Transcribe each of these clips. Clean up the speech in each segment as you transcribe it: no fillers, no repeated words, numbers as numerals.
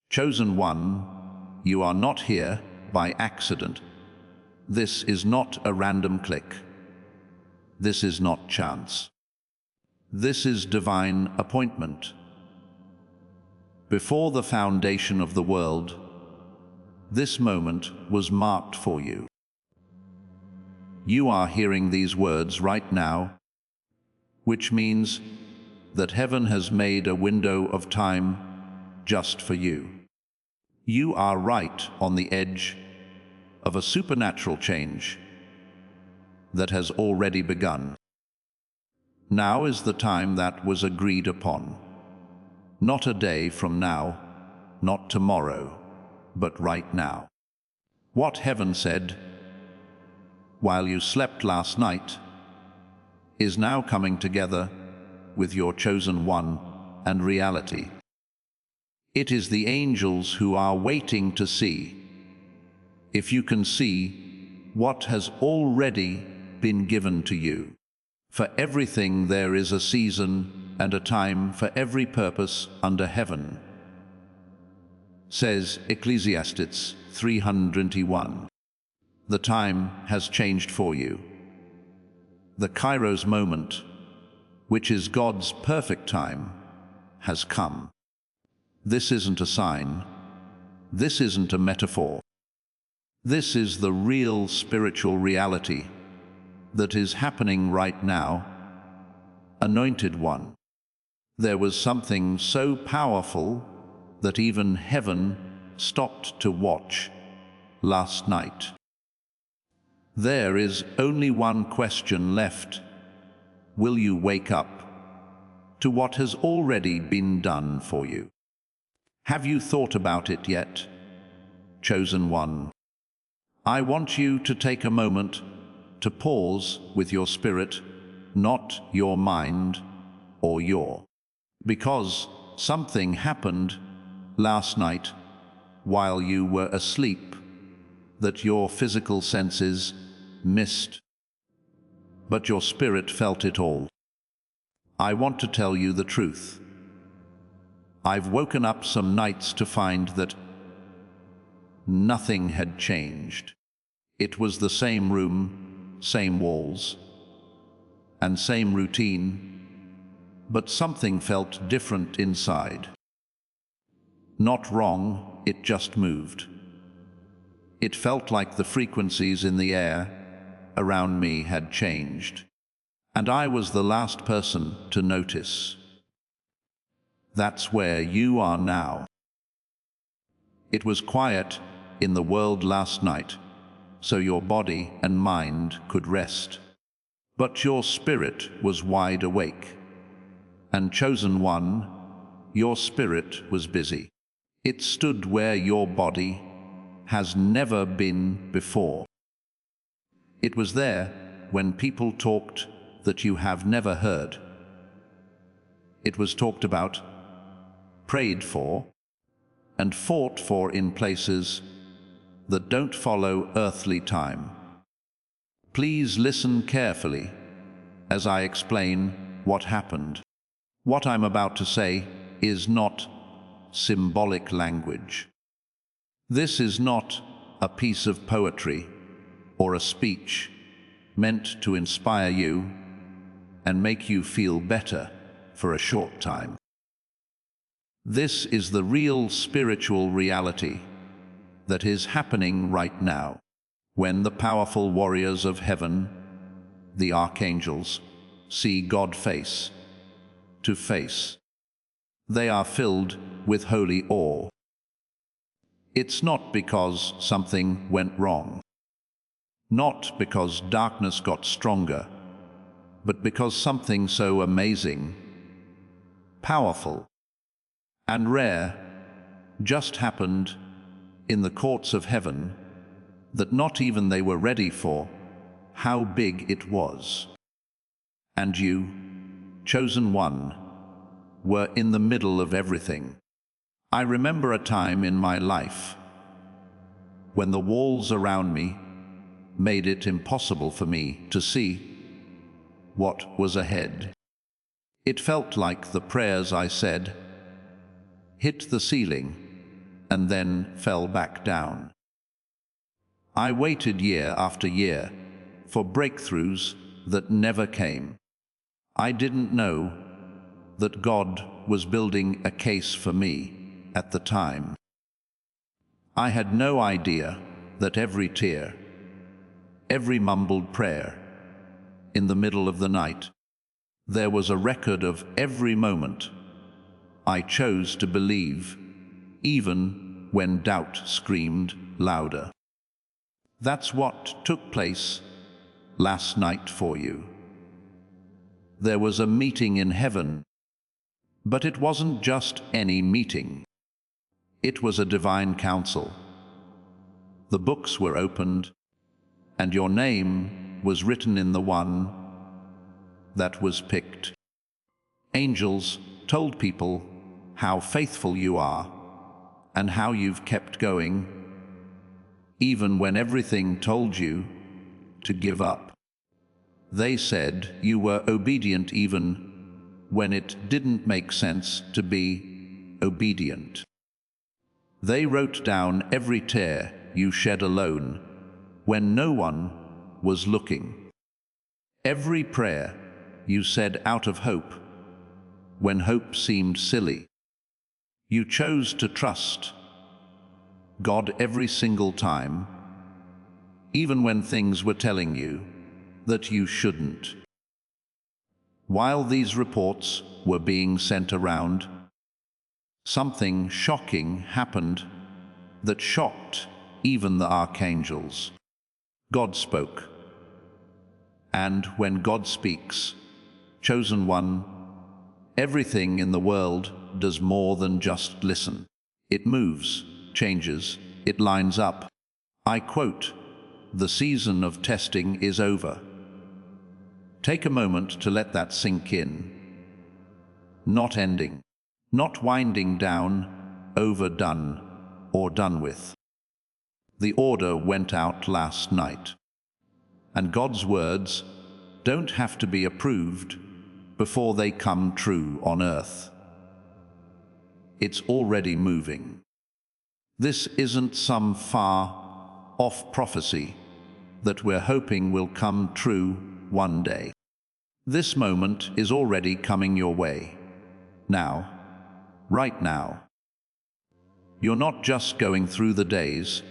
Chosen one, you are not here by accident. This is not a random click. This is not chance. This is divine appointment. Before the foundation of the world, this moment was marked for you. You are hearing these words right now, which means that heaven has made a window of time just for you. You are right on the edge of a supernatural change that has already begun. Now is the time that was agreed upon. Not a day from now, not tomorrow, but right now. What heaven said, while you slept last night, is now coming together with your chosen one and reality. It is the angels who are waiting to see if you can see what has already been given to you. For everything there is a season and a time for every purpose under heaven, says Ecclesiastes 3:21. The time has changed for you. The Kairos moment, which is God's perfect time, has come. This isn't a sign. This isn't a metaphor. This is the real spiritual reality that is happening right now. Anointed one. There was something so powerful that even heaven stopped to watch last night. There is only one question left. Will you wake up to what has already been done for you? Have you thought about it yet, chosen one? I want you to take a moment to pause with your spirit, not your mind or because something happened last night while you were asleep that your physical senses missed, but your spirit felt it all. I want to tell you the truth. I've woken up some nights to find that nothing had changed. It was the same room, same walls, and same routine, but something felt different inside. Not wrong, it just moved. It felt like the frequencies in the air around me had changed, and I was the last person to notice. That's where you are now. It was quiet in the world last night, so your body and mind could rest. But your spirit was wide awake. And chosen one, your spirit was busy. It stood where your body has never been before. It was there when people talked that you have never heard. It was talked about, prayed for, and fought for in places that don't follow earthly time. Please listen carefully as I explain what happened. What I'm about to say is not symbolic language. This is not a piece of poetry or a speech meant to inspire you and make you feel better for a short time. This is the real spiritual reality that is happening right now, when the powerful warriors of heaven, the archangels, see God face to face. They are filled with holy awe. It's not because something went wrong, not because darkness got stronger, but because something so amazing, powerful, and rare just happened in the courts of heaven that not even they were ready for how big it was. And you, chosen one, were in the middle of everything. I remember a time in my life when the walls around me made it impossible for me to see what was ahead. It felt like the prayers I said hit the ceiling and then fell back down. I waited year after year for breakthroughs that never came. I didn't know that God was building a case for me at the time. I had no idea that every tear, every mumbled prayer in the middle of the night, there was a record of every moment I chose to believe, even when doubt screamed louder. That's what took place last night for you. There was a meeting in heaven, but it wasn't just any meeting. It was a divine council. The books were opened, and your name was written in the one that was picked. Angels told people how faithful you are and how you've kept going, even when everything told you to give up. They said you were obedient even when it didn't make sense to be obedient. They wrote down every tear you shed alone when no one was looking. Every prayer you said out of hope when hope seemed silly. You chose to trust God every single time, even when things were telling you that you shouldn't. While these reports were being sent around, something shocking happened that shocked even the archangels. God spoke. And when God speaks, chosen one, everything in the world does more than just listen. It moves, changes, it lines up. I quote, "The season of testing is over." Take a moment to let that sink in. Not ending, not winding down, overdone, or done with. The order went out last night. And God's words don't have to be approved before they come true on earth. It's already moving. This isn't some far-off prophecy that we're hoping will come true one day. This moment is already coming your way. Now, right now. You're not just going through the days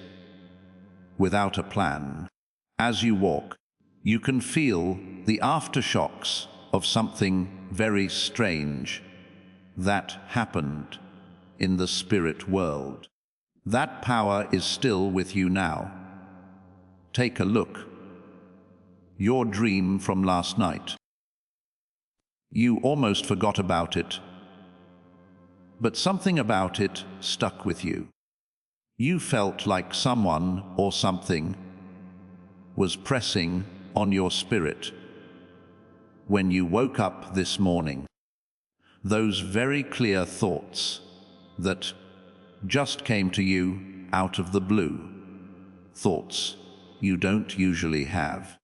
without a plan. As you walk, you can feel the aftershocks of something very strange that happened in the spirit world. That power is still with you now. Take a look. Your dream from last night. You almost forgot about it, but something about it stuck with you. You felt like someone or something was pressing on your spirit when you woke up this morning. Those very clear thoughts that just came to you out of the blue, thoughts you don't usually have.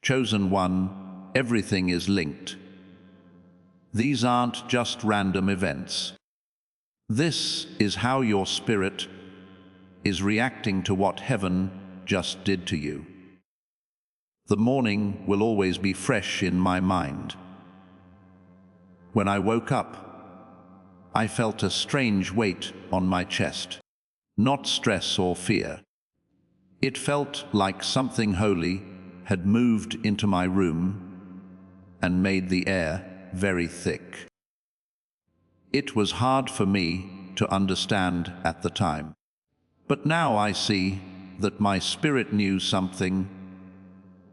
Chosen one, everything is linked. These aren't just random events. This is how your spirit is reacting to what heaven just did to you. The morning will always be fresh in my mind. When I woke up, I felt a strange weight on my chest. Not stress or fear. It felt like something holy had moved into my room and made the air very thick. It was hard for me to understand at the time. But now I see that my spirit knew something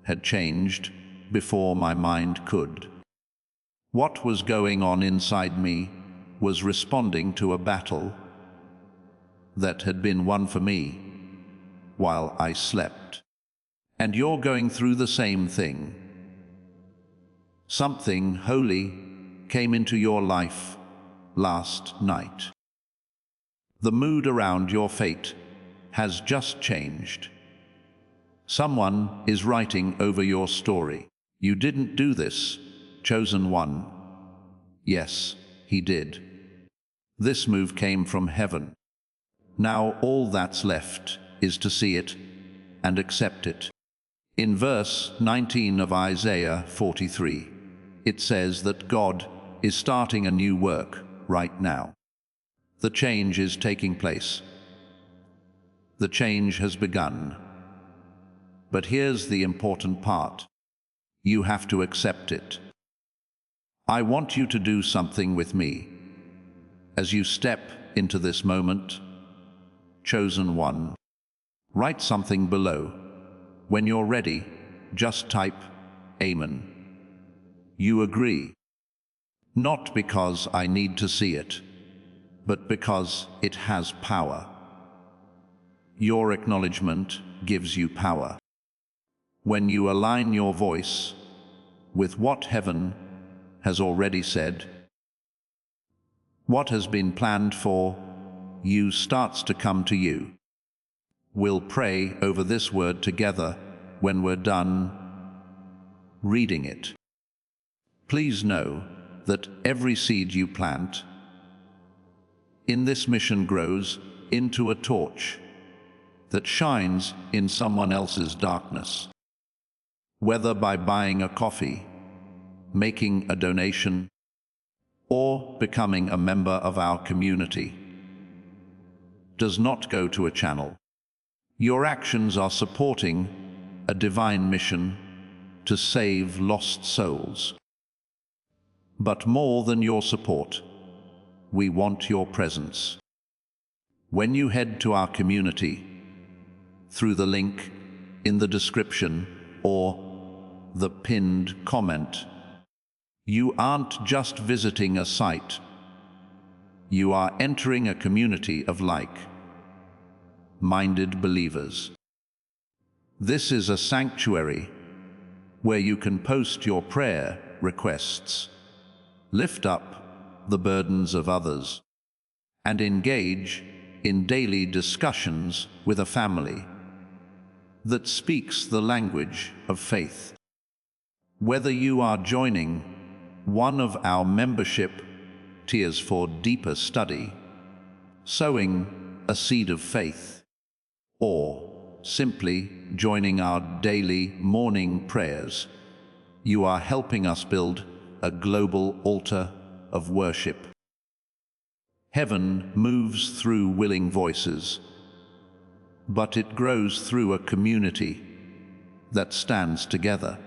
had changed before my mind could. What was going on inside me was responding to a battle that had been won for me while I slept. And you're going through the same thing. Something holy came into your life last night. The mood around your fate has just changed. Someone is writing over your story. You didn't do this, chosen one. Yes, he did. This move came from heaven. Now all that's left is to see it and accept it. In verse 19 of Isaiah 43, it says that God is starting a new work right now. The change is taking place. The change has begun. But here's the important part. You have to accept it. I want you to do something with me. As you step into this moment, chosen one, write something below. When you're ready, just type Amen. You agree. Not because I need to see it, but because it has power. Your acknowledgement gives you power. When you align your voice with what heaven has already said, what has been planned for you starts to come to you. We'll pray over this word together when we're done reading it. Please know that every seed you plant in this mission grows into a torch that shines in someone else's darkness. Whether by buying a coffee, making a donation, or becoming a member of our community, does not go to a channel. Your actions are supporting a divine mission to save lost souls. But more than your support, we want your presence. When you head to our community, through the link in the description or the pinned comment, you aren't just visiting a site. You are entering a community of like-minded believers. This is a sanctuary where you can post your prayer requests, lift up the burdens of others, and engage in daily discussions with a family that speaks the language of faith. Whether you are joining one of our membership tiers for deeper study, sowing a seed of faith, or simply joining our daily morning prayers, you are helping us build a global altar of worship. Heaven moves through willing voices, but it grows through a community that stands together.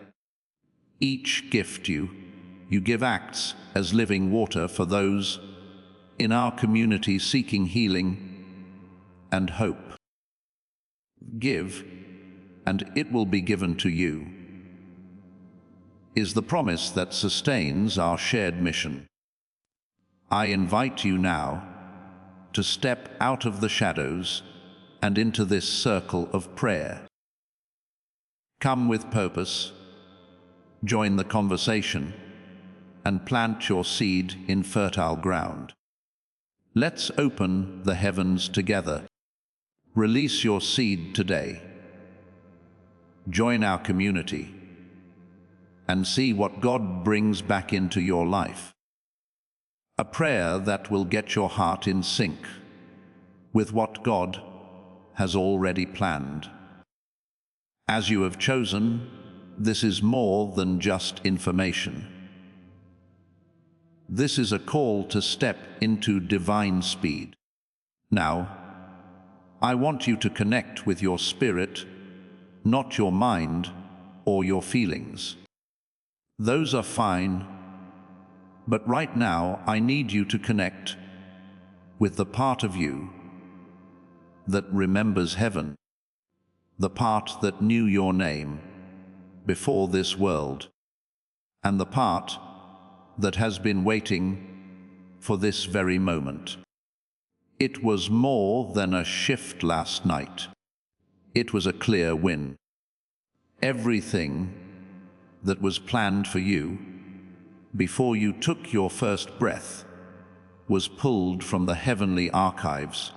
Each gift you give acts as living water for those in our community seeking healing and hope. Give, and it will be given to you, is the promise that sustains our shared mission. I invite you now to step out of the shadows and into this circle of prayer. Come with purpose, join the conversation, and plant your seed in fertile ground. Let's open the heavens together. Release your seed today. Join our community and see what God brings back into your life. A prayer that will get your heart in sync with what God has already planned. As you have chosen, this is more than just information. This is a call to step into divine speed. Now, I want you to connect with your spirit, not your mind or your feelings. Those are fine, but right now I need you to connect with the part of you that remembers heaven, the part that knew your name before this world, and the part that has been waiting for this very moment. It was more than a shift last night. It was a clear win. Everything that was planned for you before you took your first breath was pulled from the heavenly archives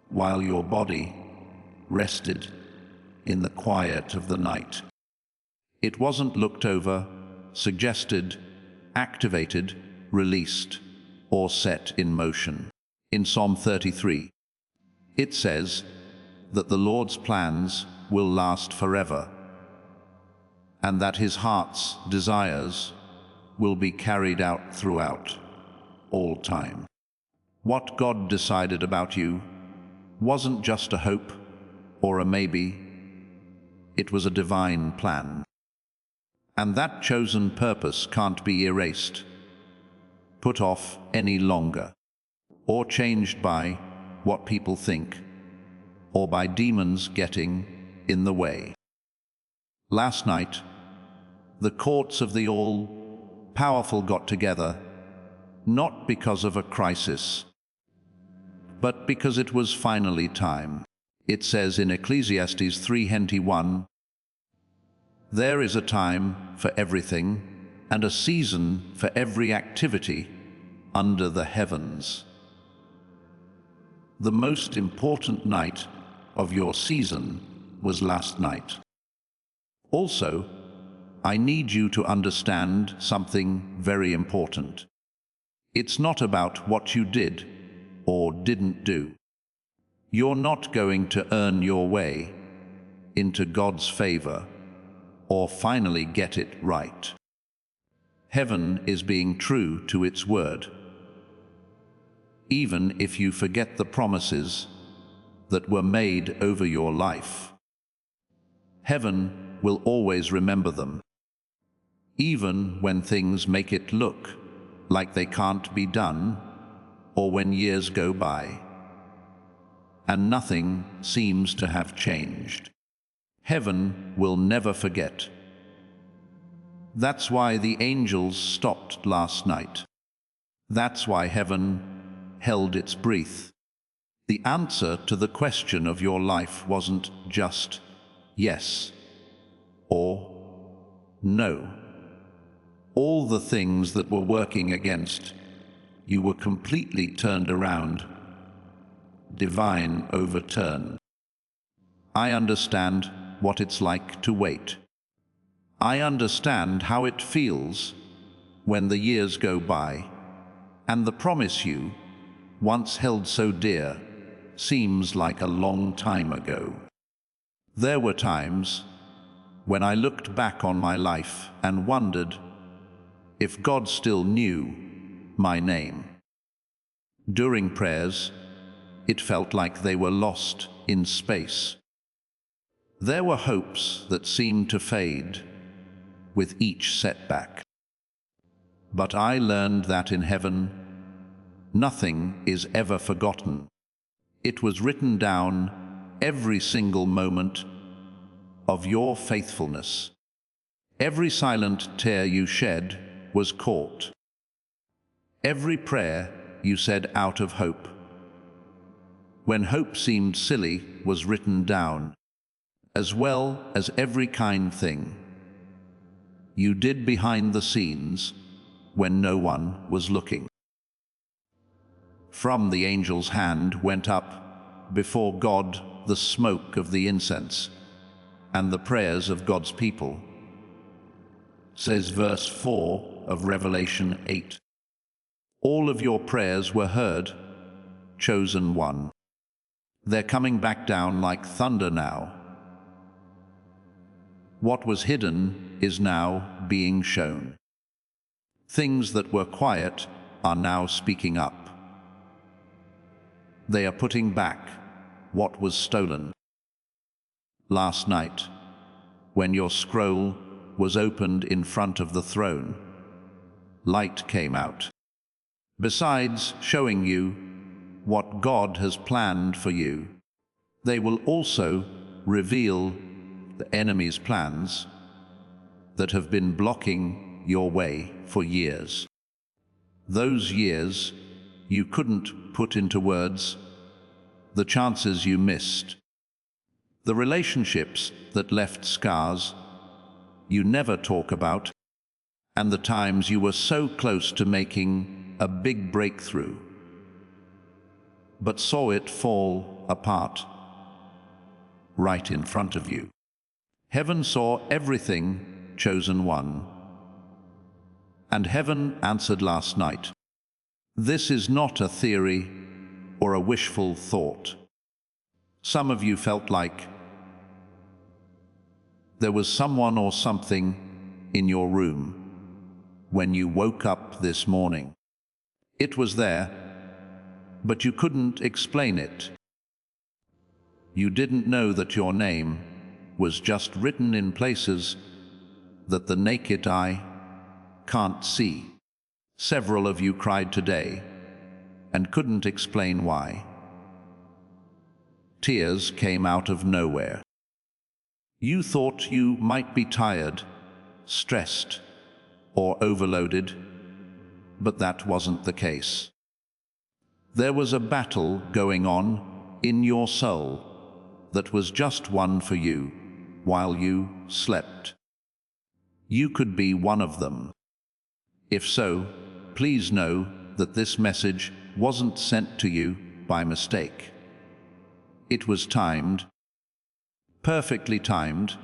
while your body rested in the quiet of the night. It wasn't looked over, suggested, activated, released, or set in motion. In Psalm 33, It says that the Lord's plans will last forever, and that his heart's desires will be carried out throughout all time. What God decided about you wasn't just a hope or a maybe, it was a divine plan. And that chosen purpose can't be erased, put off any longer, or changed by what people think, or by demons getting in the way. Last night, the courts of the all-powerful got together, not because of a crisis, but because it was finally time. It says in Ecclesiastes 3:1, "There is a time for everything, and a season for every activity under the heavens." The most important night of your season was last night. Also, I need you to understand something very important. It's not about what you did or didn't do. You're not going to earn your way into God's favor or finally get it right. Heaven is being true to its word. Even if you forget the promises that were made over your life, heaven will always remember them. Even when things make it look like they can't be done, or when years go by and nothing seems to have changed, heaven will never forget. That's why the angels stopped last night. That's why heaven held its breath. The answer to the question of your life wasn't just yes or no. All the things that were working against you were completely turned around. Divine overturn. I understand what it's like to wait. I understand how it feels when the years go by and the promise you once held so dear seems like a long time ago. There were times when I looked back on my life and wondered if God still knew my name. During prayers, it felt like they were lost in space. There were hopes that seemed to fade with each setback. But I learned that in heaven, nothing is ever forgotten. It was written down, every single moment of your faithfulness. Every silent tear you shed was caught. Every prayer you said out of hope, when hope seemed silly, was written down, as well as every kind thing you did behind the scenes when no one was looking. From the angel's hand went up before God the smoke of the incense and the prayers of God's people, says verse 4 of Revelation 8. All of your prayers were heard, chosen one. They're coming back down like thunder now. What was hidden is now being shown. Things that were quiet are now speaking up. They are putting back what was stolen. Last night, when your scroll was opened in front of the throne, light came out. Besides showing you what God has planned for you, they will also reveal the enemy's plans that have been blocking your way for years. Those years you couldn't put into words, the chances you missed, the relationships that left scars you never talk about, and the times you were so close to making a big breakthrough, but saw it fall apart right in front of you. Heaven saw everything, chosen one, and heaven answered last night. This is not a theory or a wishful thought. Some of you felt like there was someone or something in your room when you woke up this morning. It was there, but you couldn't explain it. You didn't know that your name was just written in places that the naked eye can't see. Several of you cried today and couldn't explain why. Tears came out of nowhere. You thought you might be tired, stressed, or overloaded, but that wasn't the case. There was a battle going on in your soul that was just won for you while you slept. You could be one of them. If so, please know that this message wasn't sent to you by mistake. It was timed, perfectly timed,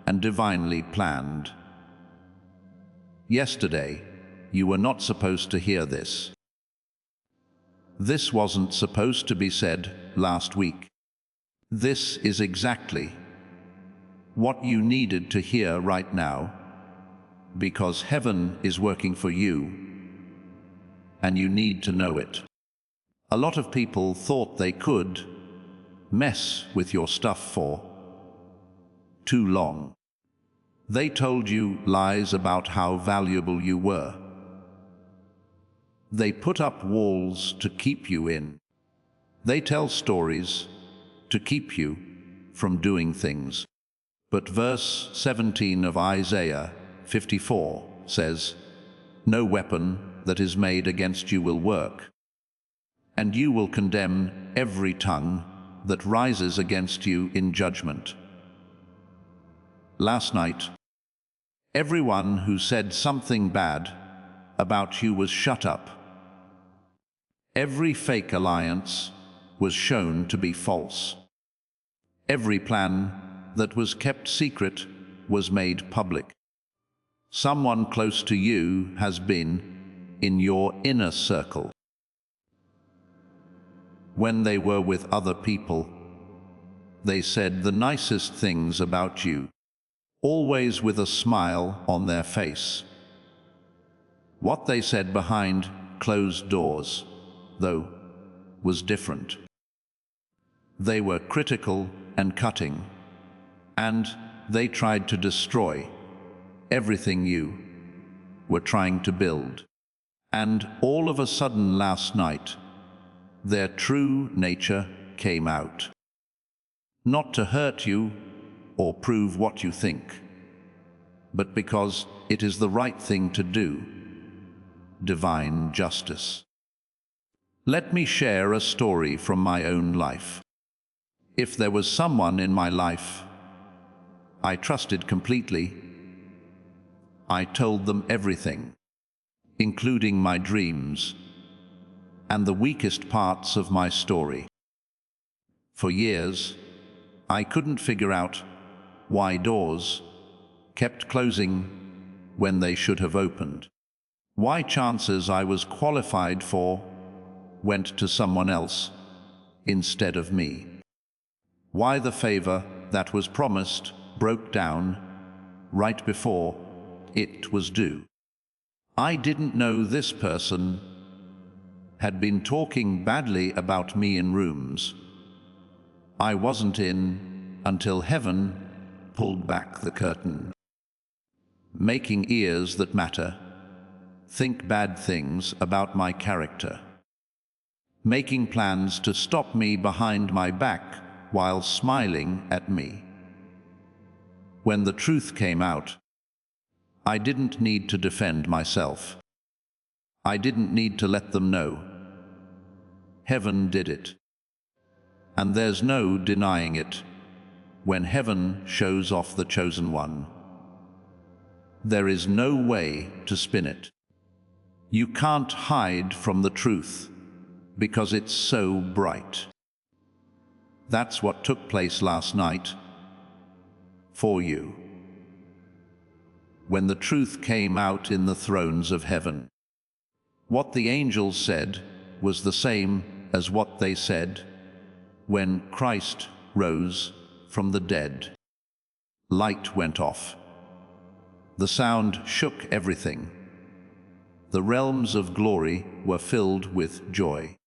and divinely planned. Yesterday, you were not supposed to hear this. This wasn't supposed to be said last week. This is exactly what you needed to hear right now, because heaven is working for you, and you need to know it. A lot of people thought they could mess with your stuff for too long. They told you lies about how valuable you were. They put up walls to keep you in. They tell stories to keep you from doing things. But verse 17 of Isaiah 54 says, "No weapon that is made against you will work, and you will condemn every tongue that rises against you in judgment." Last night, everyone who said something bad about you was shut up. Every fake alliance was shown to be false. Every plan that was kept secret was made public. Someone close to you has been in your inner circle. When they were with other people, they said the nicest things about you, always with a smile on their face. What they said behind closed doors, though, was different. They were critical and cutting, and they tried to destroy everything you were trying to build. And all of a sudden last night, their true nature came out. Not to hurt you or prove what you think, but because it is the right thing to do. Divine justice. Let me share a story from my own life. If there was someone in my life I trusted completely, I told them everything, including my dreams and the weakest parts of my story. For years, I couldn't figure out why doors kept closing when they should have opened. Why chances I was qualified for went to someone else instead of me. Why the favor that was promised broke down right before it was due. I didn't know this person had been talking badly about me in rooms I wasn't in until heaven pulled back the curtain. Making ears that matter think bad things about my character. Making plans to stop me behind my back while smiling at me. When the truth came out, I didn't need to defend myself. I didn't need to let them know. Heaven did it. And there's no denying it when heaven shows off the chosen one. There is no way to spin it. You can't hide from the truth because it's so bright. That's what took place last night for you. When the truth came out in the thrones of heaven. What the angels said was the same as what they said when Christ rose from the dead. Light went off. The sound shook everything. The realms of glory were filled with joy.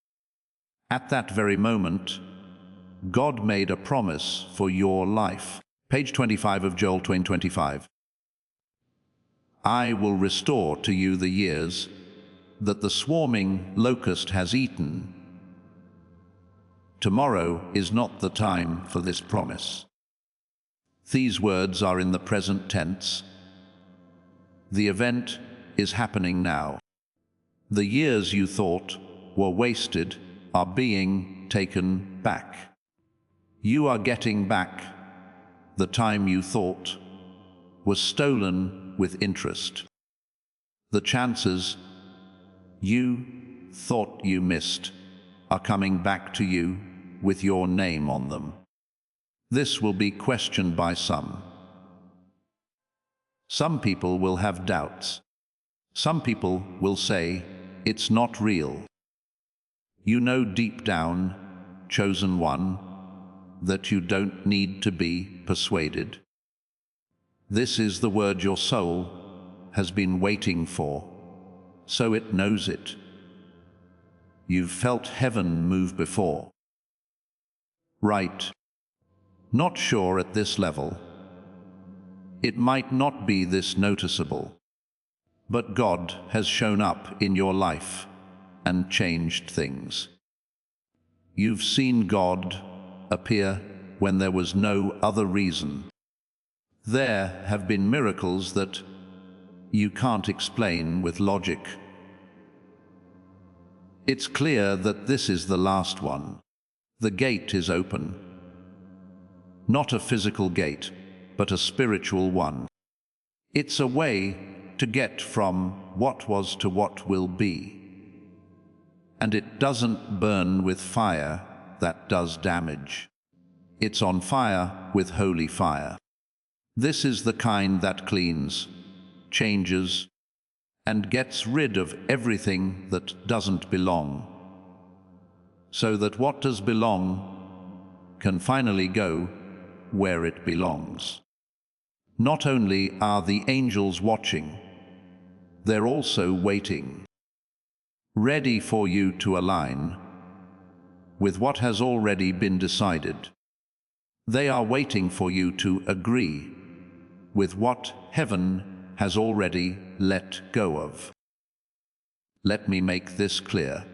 At that very moment, God made a promise for your life. Page 25 of Joel 2:25. I will restore to you the years that the swarming locust has eaten. Tomorrow is not the time for this promise. These words are in the present tense. The event is happening now. The years you thought were wasted are being taken back. You are getting back the time you thought was stolen with interest. The chances you thought you missed are coming back to you with your name on them. This will be questioned by some. Some people will have doubts. Some people will say, it's not real. You know deep down, chosen one, that you don't need to be persuaded. This is the word your soul has been waiting for, so it knows it. You've felt heaven move before. Right. Not sure at this level. It might not be this noticeable, but God has shown up in your life and changed things. You've seen God appear when there was no other reason. There have been miracles that you can't explain with logic. It's clear that this is the last one. The gate is open. Not a physical gate, but a spiritual one. It's a way to get from what was to what will be. And it doesn't burn with fire that does damage. It's on fire with holy fire. This is the kind that cleans, changes, and gets rid of everything that doesn't belong, so that what does belong can finally go where it belongs. Not only are the angels watching, they're also waiting, ready for you to align with what has already been decided. They are waiting for you to agree with what heaven has already let go of. Let me make this clear.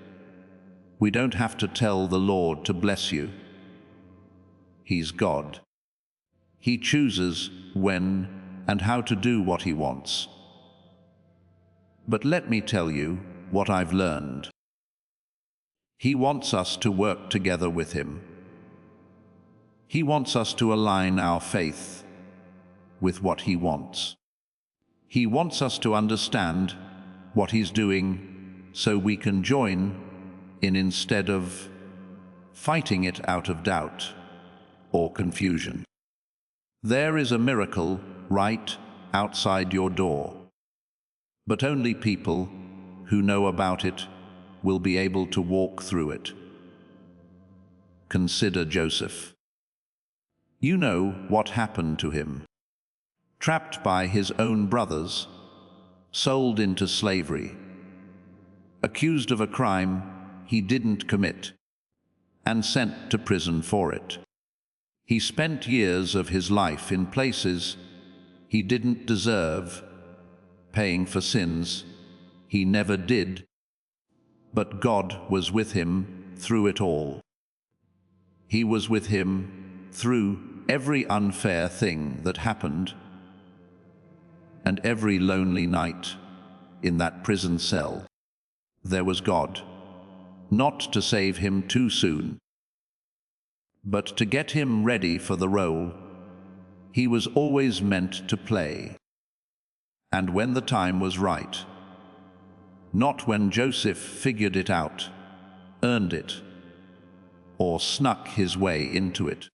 We don't have to tell the Lord to bless you. He's God. He chooses when and how to do what he wants. But let me tell you what I've learned. He wants us to work together with him. He wants us to align our faith with what he wants. He wants us to understand what he's doing so we can join in instead of fighting it out of doubt or confusion. There is a miracle right outside your door, but only people who know about it will be able to walk through it. Consider Joseph. You know what happened to him. Trapped by his own brothers, sold into slavery, accused of a crime he didn't commit, and sent to prison for it. He spent years of his life in places he didn't deserve, paying for sins he never did, but God was with him through it all. He was with him through every unfair thing that happened, and every lonely night in that prison cell. There was God, not to save him too soon, but to get him ready for the role he was always meant to play. And when the time was right, not when Joseph figured it out, earned it, or snuck his way into it,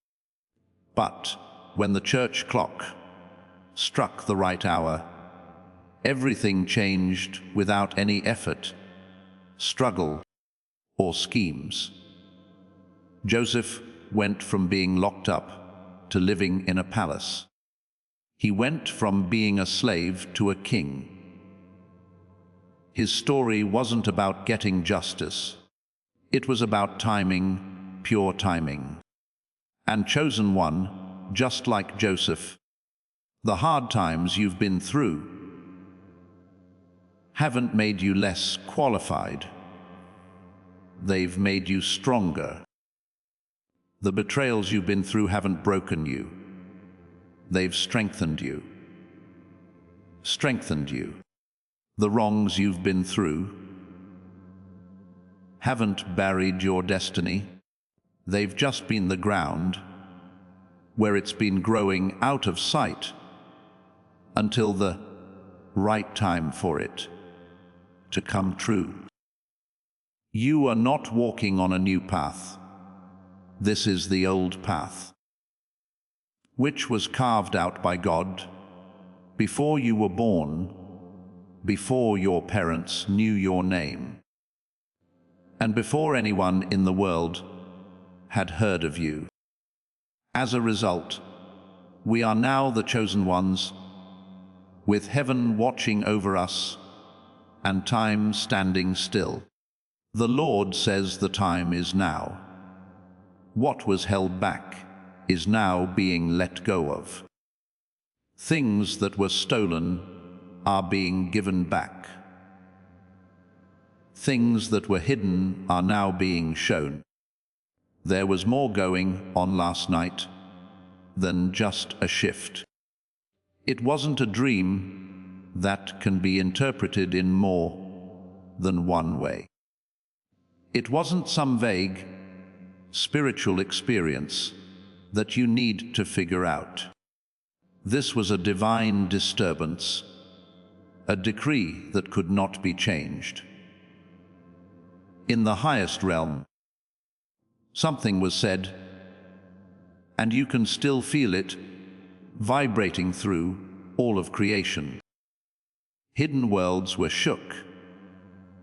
but when the church clock struck the right hour, everything changed without any effort, struggle, or schemes. Joseph went from being locked up to living in a palace. He went from being a slave to a king. His story wasn't about getting justice. It was about timing, pure timing. And chosen one, just like Joseph. The hard times you've been through haven't made you less qualified. They've made you stronger. The betrayals you've been through haven't broken you. They've strengthened you. Strengthened you. The wrongs you've been through haven't buried your destiny. They've just been the ground where it's been growing out of sight until the right time for it to come true. You are not walking on a new path. This is the old path, which was carved out by God before you were born, before your parents knew your name, and before anyone in the world had heard of you. As a result, we are now the chosen ones, with heaven watching over us and time standing still. The Lord says the time is now. What was held back is now being let go of. Things that were stolen are being given back. Things that were hidden are now being shown. There was more going on last night than just a shift. It wasn't a dream that can be interpreted in more than one way. It wasn't some vague spiritual experience that you need to figure out. This was a divine disturbance, a decree that could not be changed. In the highest realm, something was said, and you can still feel it vibrating through all of creation. Hidden worlds were shook,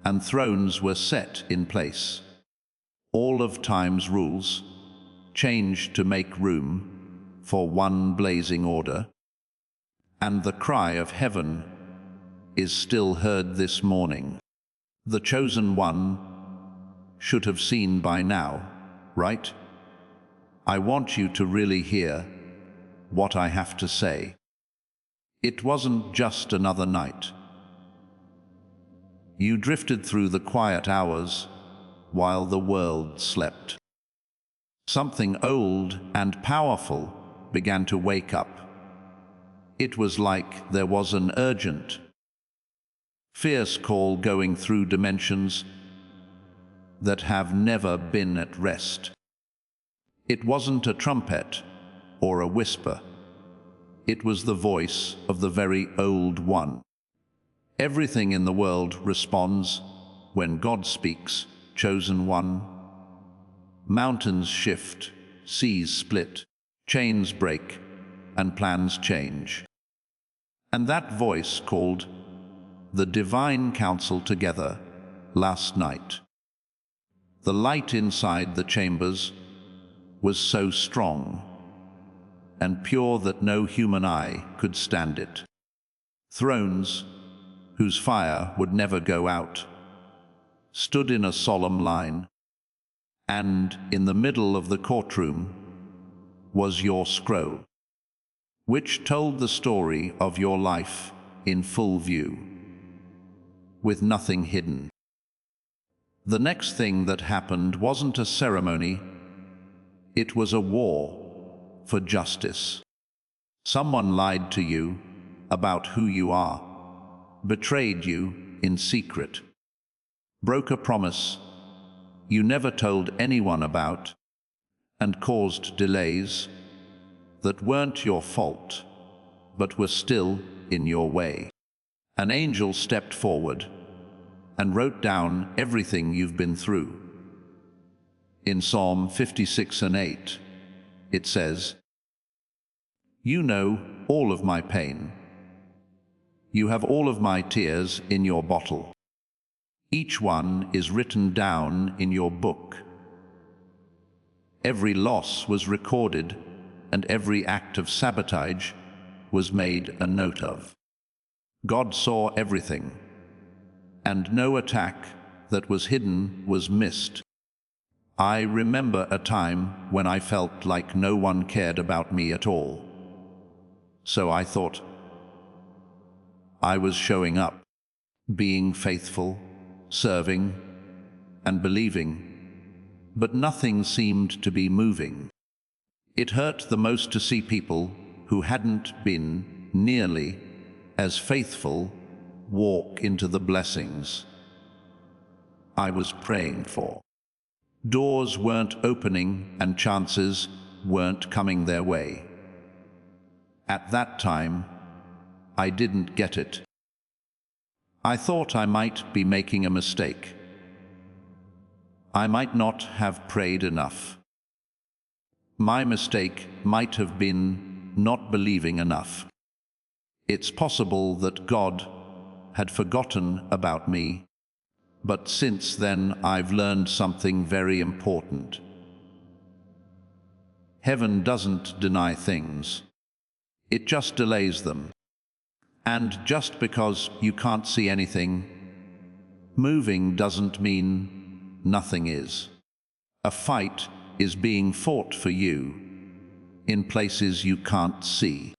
and thrones were set in place. All of time's rules changed to make room for one blazing order, and the cry of heaven is still heard this morning. The chosen one should have seen by now, right? I want you to really hear what I have to say. It wasn't just another night. You drifted through the quiet hours while the world slept. Something old and powerful began to wake up. It was like there was an urgent, fierce call going through dimensions that have never been at rest. It wasn't a trumpet or a whisper. It was the voice of the very old one. Everything in the world responds when God speaks, chosen one. Mountains shift, seas split, chains break, and plans change. And that voice called the divine council together last night. The light inside the chambers was so strong and pure that no human eye could stand it. Thrones, whose fire would never go out, stood in a solemn line, and in the middle of the courtroom was your scroll, which told the story of your life in full view, with nothing hidden. The next thing that happened wasn't a ceremony, it was a war for justice. Someone lied to you about who you are, betrayed you in secret, broke a promise you never told anyone about, and caused delays that weren't your fault, but were still in your way. An angel stepped forward and wrote down everything you've been through. In Psalm 56:8, it says, "You know all of my pain. You have all of my tears in your bottle. Each one is written down in your book. Every loss was recorded, and every act of sabotage was made a note of. God saw everything, and no attack that was hidden was missed. I remember a time when I felt like no one cared about me at all. So I thought I was showing up, being faithful, serving, and believing, but nothing seemed to be moving. It hurt the most to see people who hadn't been nearly as faithful walk into the blessings I was praying for. Doors weren't opening and chances weren't coming their way. At that time, I didn't get it. I thought I might be making a mistake. I might not have prayed enough. My mistake might have been not believing enough. It's possible that God had forgotten about me, but since then I've learned something very important. Heaven doesn't deny things. It just delays them. And just because you can't see anything moving doesn't mean nothing is. A fight is being fought for you in places you can't see.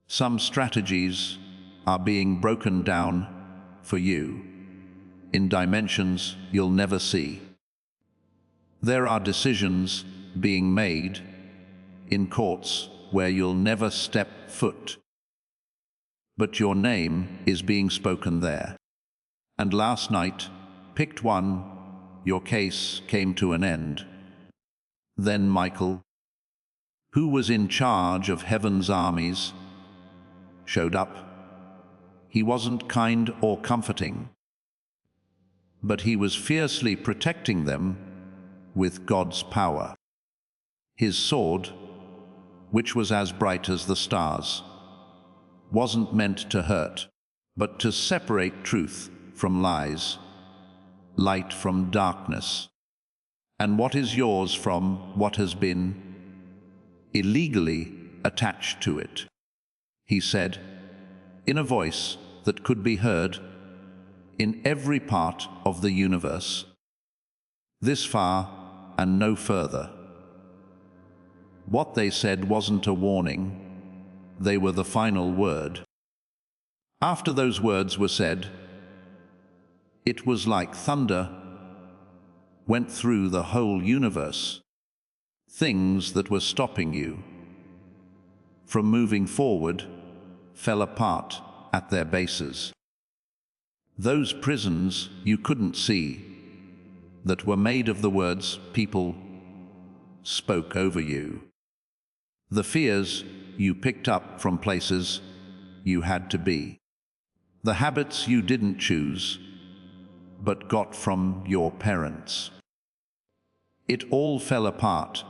Some strategies are being broken down for you in dimensions you'll never see. There are decisions being made in courts where you'll never step foot, but your name is being spoken there. And last night, picked one, your case came to an end. Then Michael, who was in charge of heaven's armies, showed up. He wasn't kind or comforting, but he was fiercely protecting them with God's power. His sword, which was as bright as the stars, wasn't meant to hurt, but to separate truth from lies, light from darkness, and what is yours from what has been illegally attached to it. He said, in a voice that could be heard in every part of the universe, this far and no further. What they said wasn't a warning, they were the final word. After those words were said, it was like thunder went through the whole universe. Things that were stopping you from moving forward fell apart at their bases. Those prisons you couldn't see that were made of the words people spoke over you. The fears you picked up from places you had to be. The habits you didn't choose, but got from your parents. It all fell apart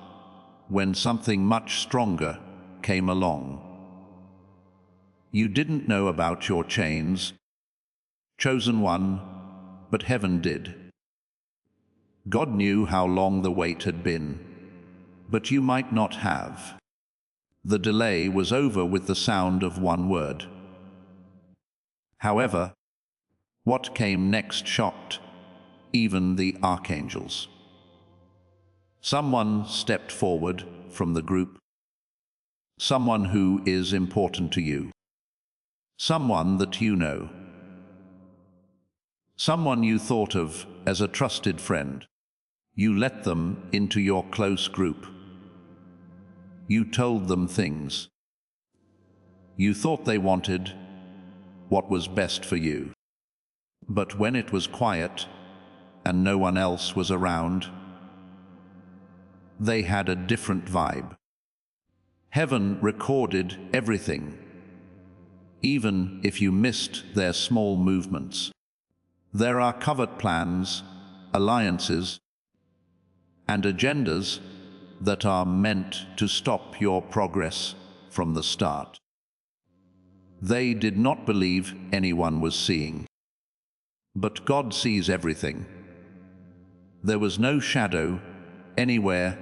when something much stronger came along. You didn't know about your chains, chosen one, but heaven did. God knew how long the wait had been, but you might not have. The delay was over with the sound of one word. However, what came next shocked even the archangels. Someone stepped forward from the group. Someone who is important to you. Someone that you know. Someone you thought of as a trusted friend. You let them into your close group. You told them things. You thought they wanted what was best for you. But when it was quiet and no one else was around, they had a different vibe. Heaven recorded everything, even if you missed their small movements. There are covert plans, alliances, and agendas that are meant to stop your progress from the start. They did not believe anyone was seeing. But God sees everything. There was no shadow anywhere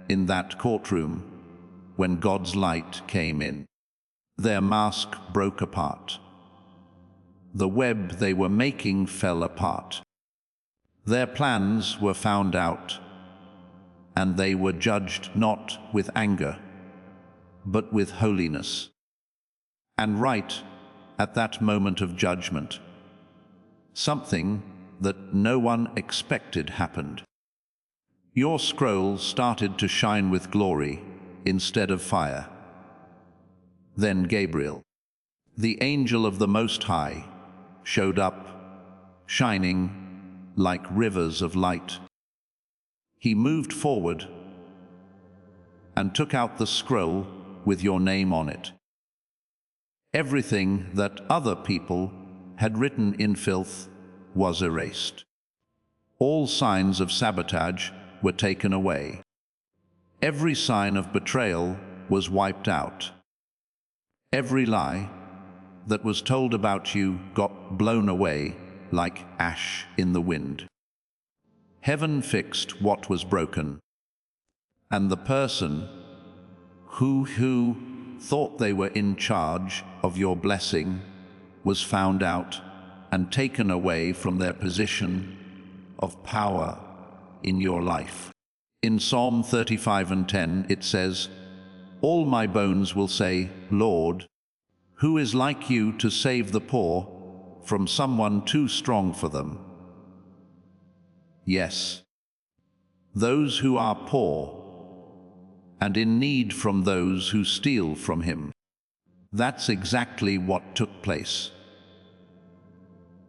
in that courtroom when God's light came in. Their mask broke apart. The web they were making fell apart. Their plans were found out, and they were judged not with anger, but with holiness. And right at that moment of judgment, something that no one expected happened. Your scroll started to shine with glory instead of fire. Then Gabriel, the angel of the Most High, showed up, shining like rivers of light. He moved forward and took out the scroll with your name on it. Everything that other people had written in filth was erased. All signs of sabotage were taken away. Every sign of betrayal was wiped out. Every lie that was told about you got blown away like ash in the wind. Heaven fixed what was broken, and the person who thought they were in charge of your blessing was found out and taken away from their position of power in your life. In Psalm 35:10 it says, "All my bones will say, Lord, who is like you to save the poor from someone too strong for them?" Yes, those who are poor and in need from those who steal from him. That's exactly what took place.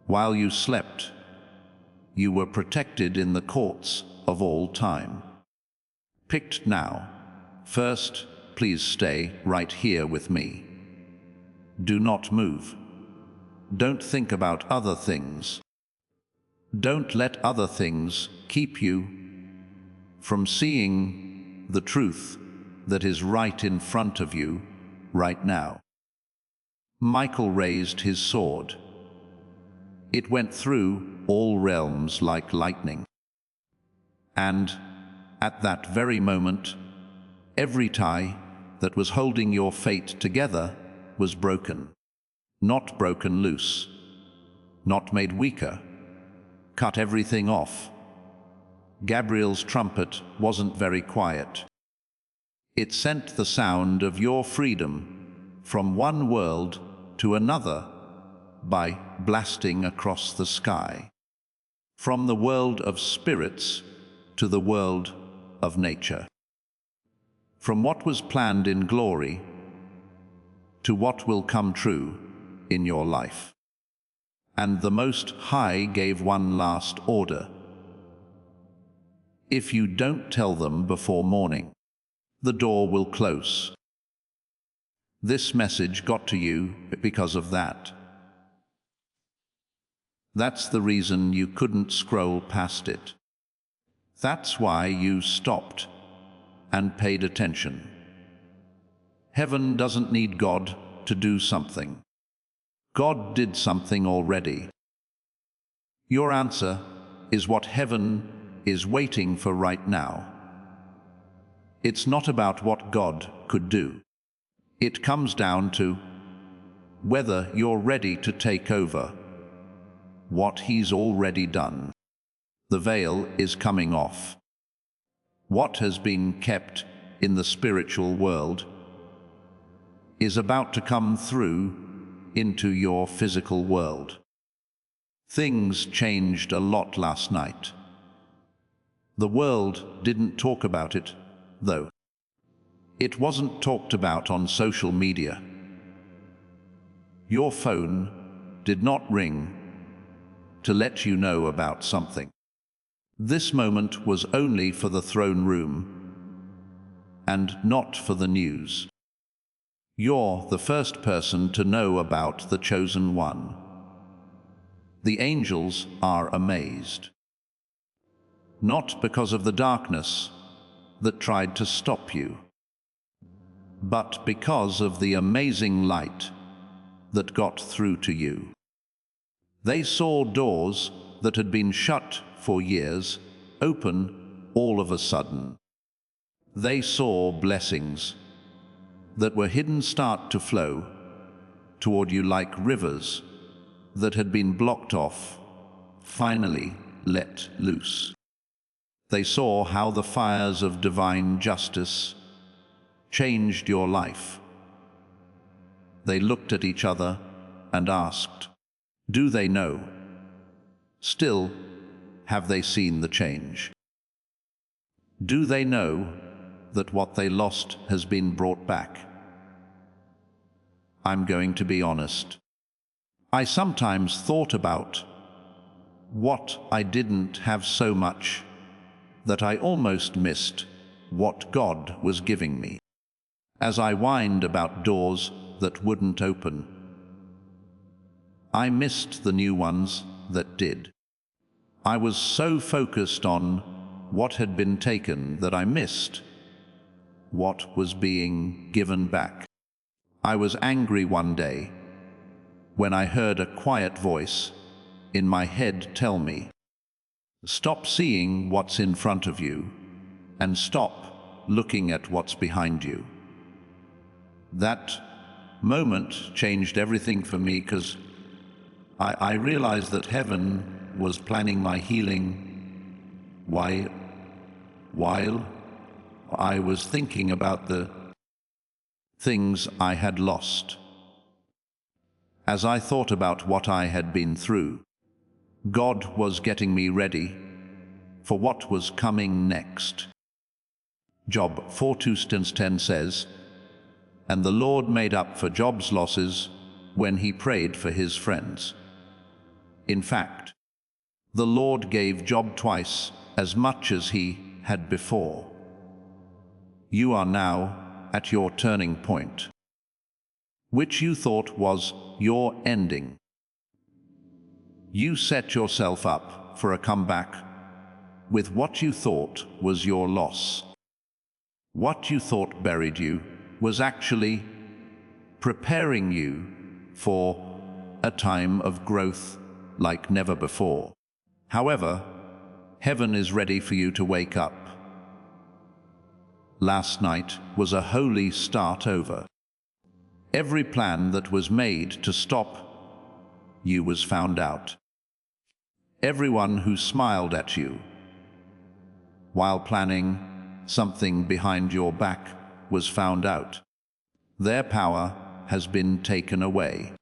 While you slept, you were protected in the courts of all time. Picked now. First, please stay right here with me. Do not move. Don't think about other things. Don't let other things keep you from seeing the truth that is right in front of you right now. Michael raised his sword. It went through all realms like lightning. And at that very moment, every tie that was holding your fate together was broken. Not broken loose, not made weaker. Cut everything off. Gabriel's trumpet wasn't very quiet. It sent the sound of your freedom from one world to another by blasting across the sky. From the world of spirits to the world of nature. From what was planned in glory to what will come true in your life. And the Most High gave one last order. If you don't tell them before morning, the door will close. This message got to you because of that. That's the reason you couldn't scroll past it. That's why you stopped and paid attention. Heaven doesn't need God to do something. God did something already. Your answer is what heaven is waiting for right now. It's not about what God could do. It comes down to whether you're ready to take over what He's already done. The veil is coming off. What has been kept in the spiritual world is about to come through into your physical world. Things changed a lot last night. The world didn't talk about it, though. It wasn't talked about on social media. Your phone did not ring to let you know about something. This moment was only for the throne room and not for the news. You're the first person to know about the chosen one. The angels are amazed. Not because of the darkness that tried to stop you, but because of the amazing light that got through to you. They saw doors that had been shut for years open all of a sudden. They saw blessings that were hidden start to flow toward you like rivers that had been blocked off, finally let loose. They saw how the fires of divine justice changed your life. They looked at each other and asked, do they know? Still, have they seen the change? Do they know that what they lost has been brought back? I'm going to be honest. I sometimes thought about what I didn't have so much that I almost missed what God was giving me. As I whined about doors that wouldn't open, I missed the new ones that did. I was so focused on what had been taken that I missed what was being given back. I was angry one day when I heard a quiet voice in my head tell me, stop seeing what's in front of you and stop looking at what's behind you. That moment changed everything for me, because I realized that heaven was planning my healing while I was thinking about the things I had lost. As I thought about what I had been through, God was getting me ready for what was coming next. Job 4:2-10 says, and the Lord made up for Job's losses when he prayed for his friends. In fact, the Lord gave Job twice as much as he had before. You are now at your turning point, which you thought was your ending. You set yourself up for a comeback with what you thought was your loss. What you thought buried you was actually preparing you for a time of growth like never before. However, heaven is ready for you to wake up. Last night was a holy start over. Every plan that was made to stop you was found out. Everyone who smiled at you while planning something behind your back was found out. Their power has been taken away.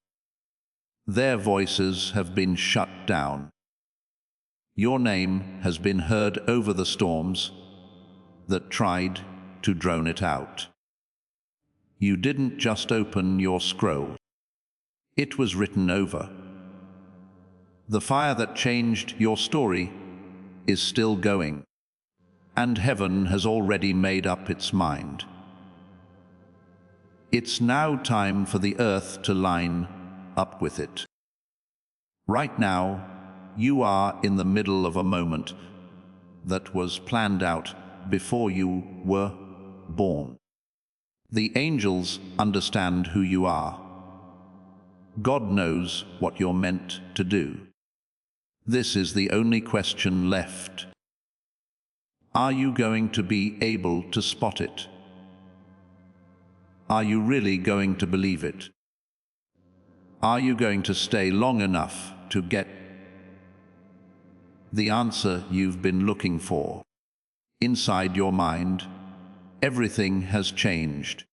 Their voices have been shut down. Your name has been heard over the storms that tried to drown it out. You didn't just open your scroll. It was written over. The fire that changed your story is still going, and heaven has already made up its mind. It's now time for the earth to line up with it. Right now, you are in the middle of a moment that was planned out before you were born. The angels understand who you are. God knows what you're meant to do. This is the only question left. Are you going to be able to spot it? Are you really going to believe it? Are you going to stay long enough to get the answer you've been looking for? Inside your mind, everything has changed.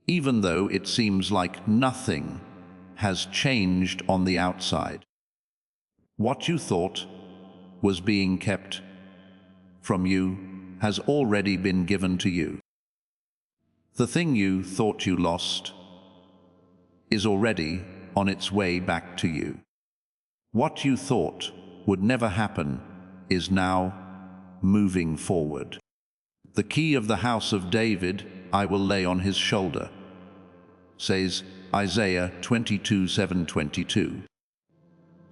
Even though it seems like nothing has changed on the outside. What you thought was being kept from you has already been given to you. The thing you thought you lost is already on its way back to you. What you thought would never happen is now moving forward. The key of the house of David I will lay on his shoulder, says Isaiah 22:7-22.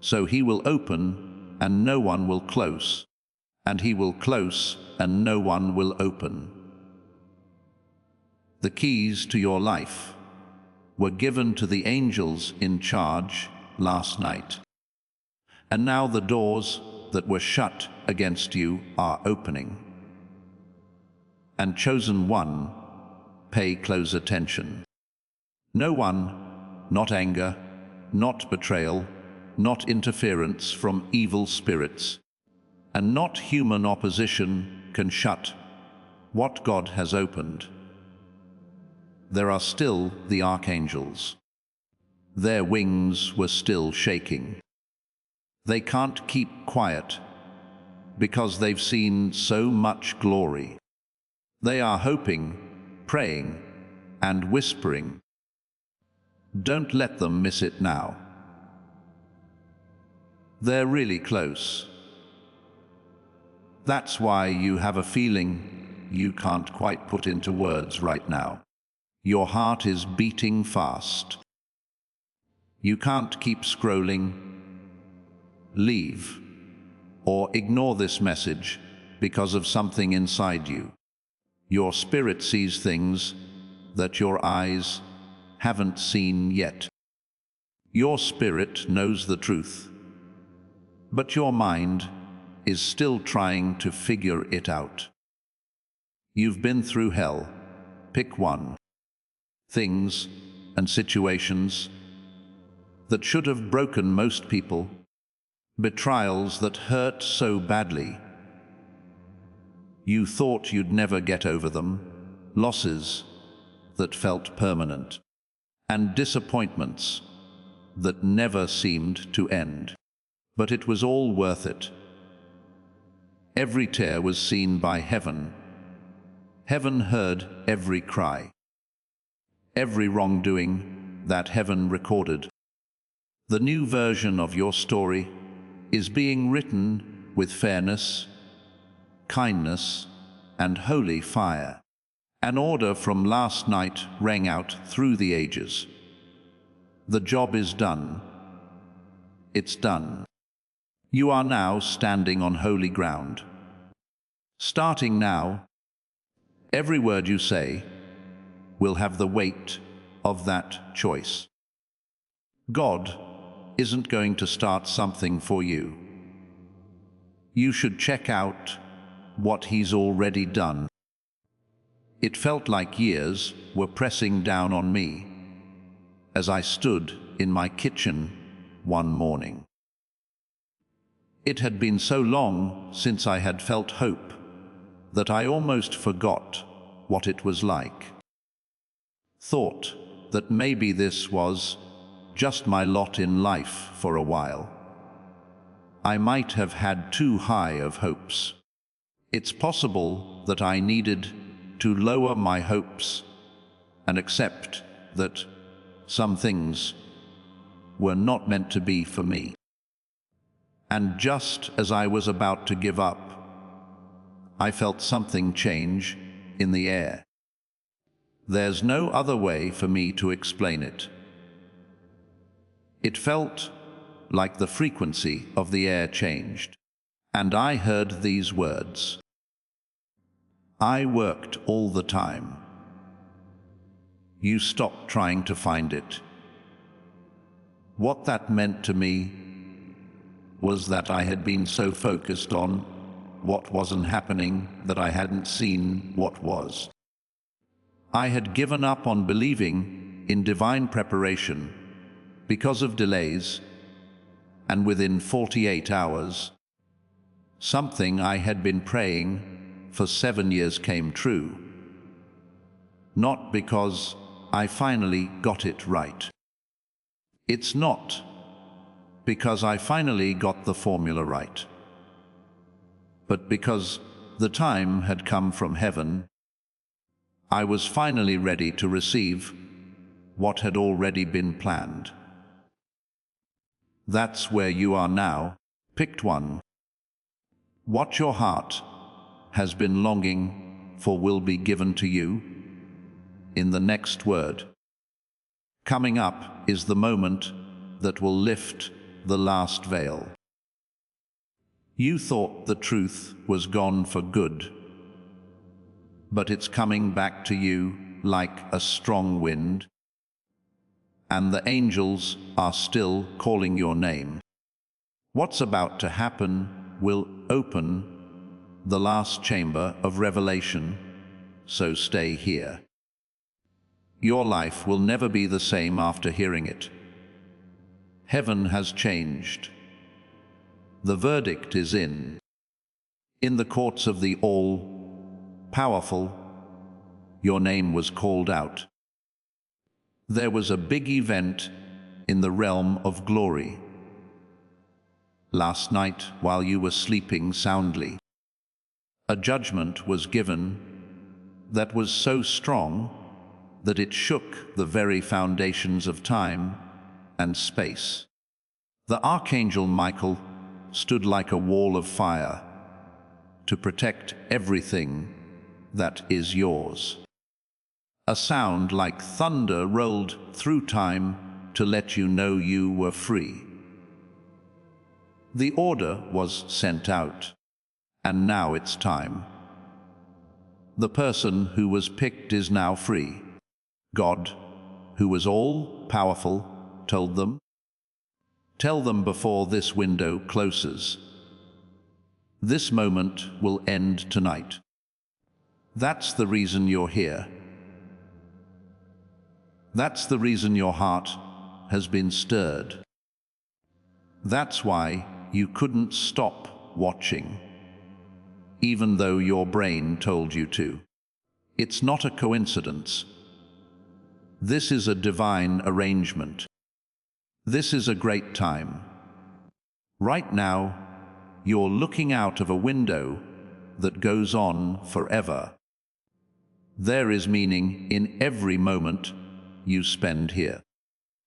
So he will open, and no one will close, and he will close, and no one will open. The keys to your life were given to the angels in charge last night. And now the doors that were shut against you are opening. And chosen one, pay close attention. No one, not anger, not betrayal, not interference from evil spirits, and not human opposition can shut what God has opened. There are still the archangels. Their wings were still shaking. They can't keep quiet because they've seen so much glory. They are hoping, praying, and whispering. Don't let them miss it now. They're really close. That's why you have a feeling you can't quite put into words right now. Your heart is beating fast. You can't keep scrolling. Leave or ignore this message because of something inside you. Your spirit sees things that your eyes haven't seen yet. Your spirit knows the truth, but your mind is still trying to figure it out. You've been through hell. Pick one. Things and situations that should have broken most people. Betrayals that hurt so badly. You thought you'd never get over them. Losses that felt permanent. And disappointments that never seemed to end. But it was all worth it. Every tear was seen by heaven. Heaven heard every cry. Every wrongdoing that heaven recorded. The new version of your story is being written with fairness, kindness, and holy fire. An order from last night rang out through the ages. The job is done. It's done. You are now standing on holy ground. Starting now, every word you say will have the weight of that choice. God isn't going to start something for you. You should check out what He's already done. It felt like years were pressing down on me as I stood in my kitchen one morning. It had been so long since I had felt hope that I almost forgot what it was like. Thought that maybe this was just my lot in life for a while. I might have had too high of hopes. It's possible that I needed to lower my hopes and accept that some things were not meant to be for me. And just as I was about to give up, I felt something change in the air. There's no other way for me to explain it. It felt like the frequency of the air changed, and I heard these words. I worked all the time. You stopped trying to find it. What that meant to me was that I had been so focused on what wasn't happening that I hadn't seen what was. I had given up on believing in divine preparation because of delays, and within 48 hours, something I had been praying for 7 years came true. Not because I finally got it right. It's not because I finally got the formula right, but because the time had come from heaven. I was finally ready to receive what had already been planned. That's where you are now. Picked one. What your heart has been longing for will be given to you in the next word. Coming up is the moment that will lift the last veil. You thought the truth was gone for good, but it's coming back to you like a strong wind, and the angels are still calling your name. What's about to happen will open the last chamber of revelation so stay here. Your life will never be the same after hearing it. Heaven has changed. The verdict is in. In the courts of the all-powerful, your name was called out. There was a big event in the realm of glory. Last night, while you were sleeping soundly, a judgment was given that was so strong that it shook the very foundations of time and space. The Archangel Michael stood like a wall of fire to protect everything that is yours. A sound like thunder rolled through time to let you know you were free. The order was sent out, and now it's time. The person who was picked is now free. God, who was all-powerful, told them, "Tell them before this window closes. This moment will end tonight." That's the reason you're here. That's the reason your heart has been stirred. That's why you couldn't stop watching, even though your brain told you to. It's not a coincidence. This is a divine arrangement. This is a great time. Right now, you're looking out of a window that goes on forever. There is meaning in every moment you spend here.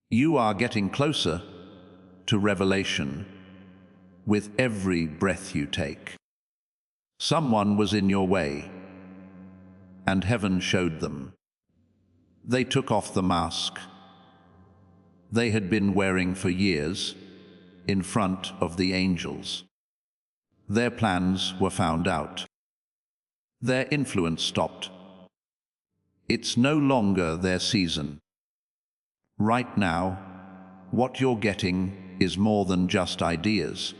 You are getting closer to revelation with every breath you take. Someone was in your way, and heaven showed them. They took off the mask they had been wearing for years in front of the angels. Their plans were found out. Their influence stopped. It's no longer their season. Right now, what you're getting is more than just ideas.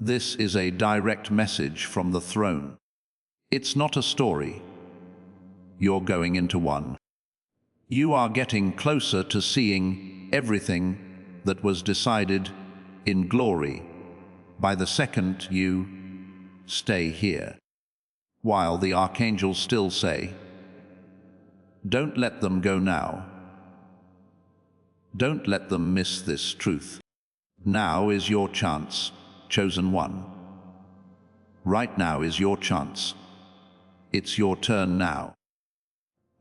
This is a direct message from the throne. It's not a story. You're going into one. You are getting closer to seeing everything that was decided in glory by the second you stay here. While the archangels still say, "Don't let them go now. Don't let them miss this truth. Now is your chance, chosen one. Right now is your chance. It's your turn now."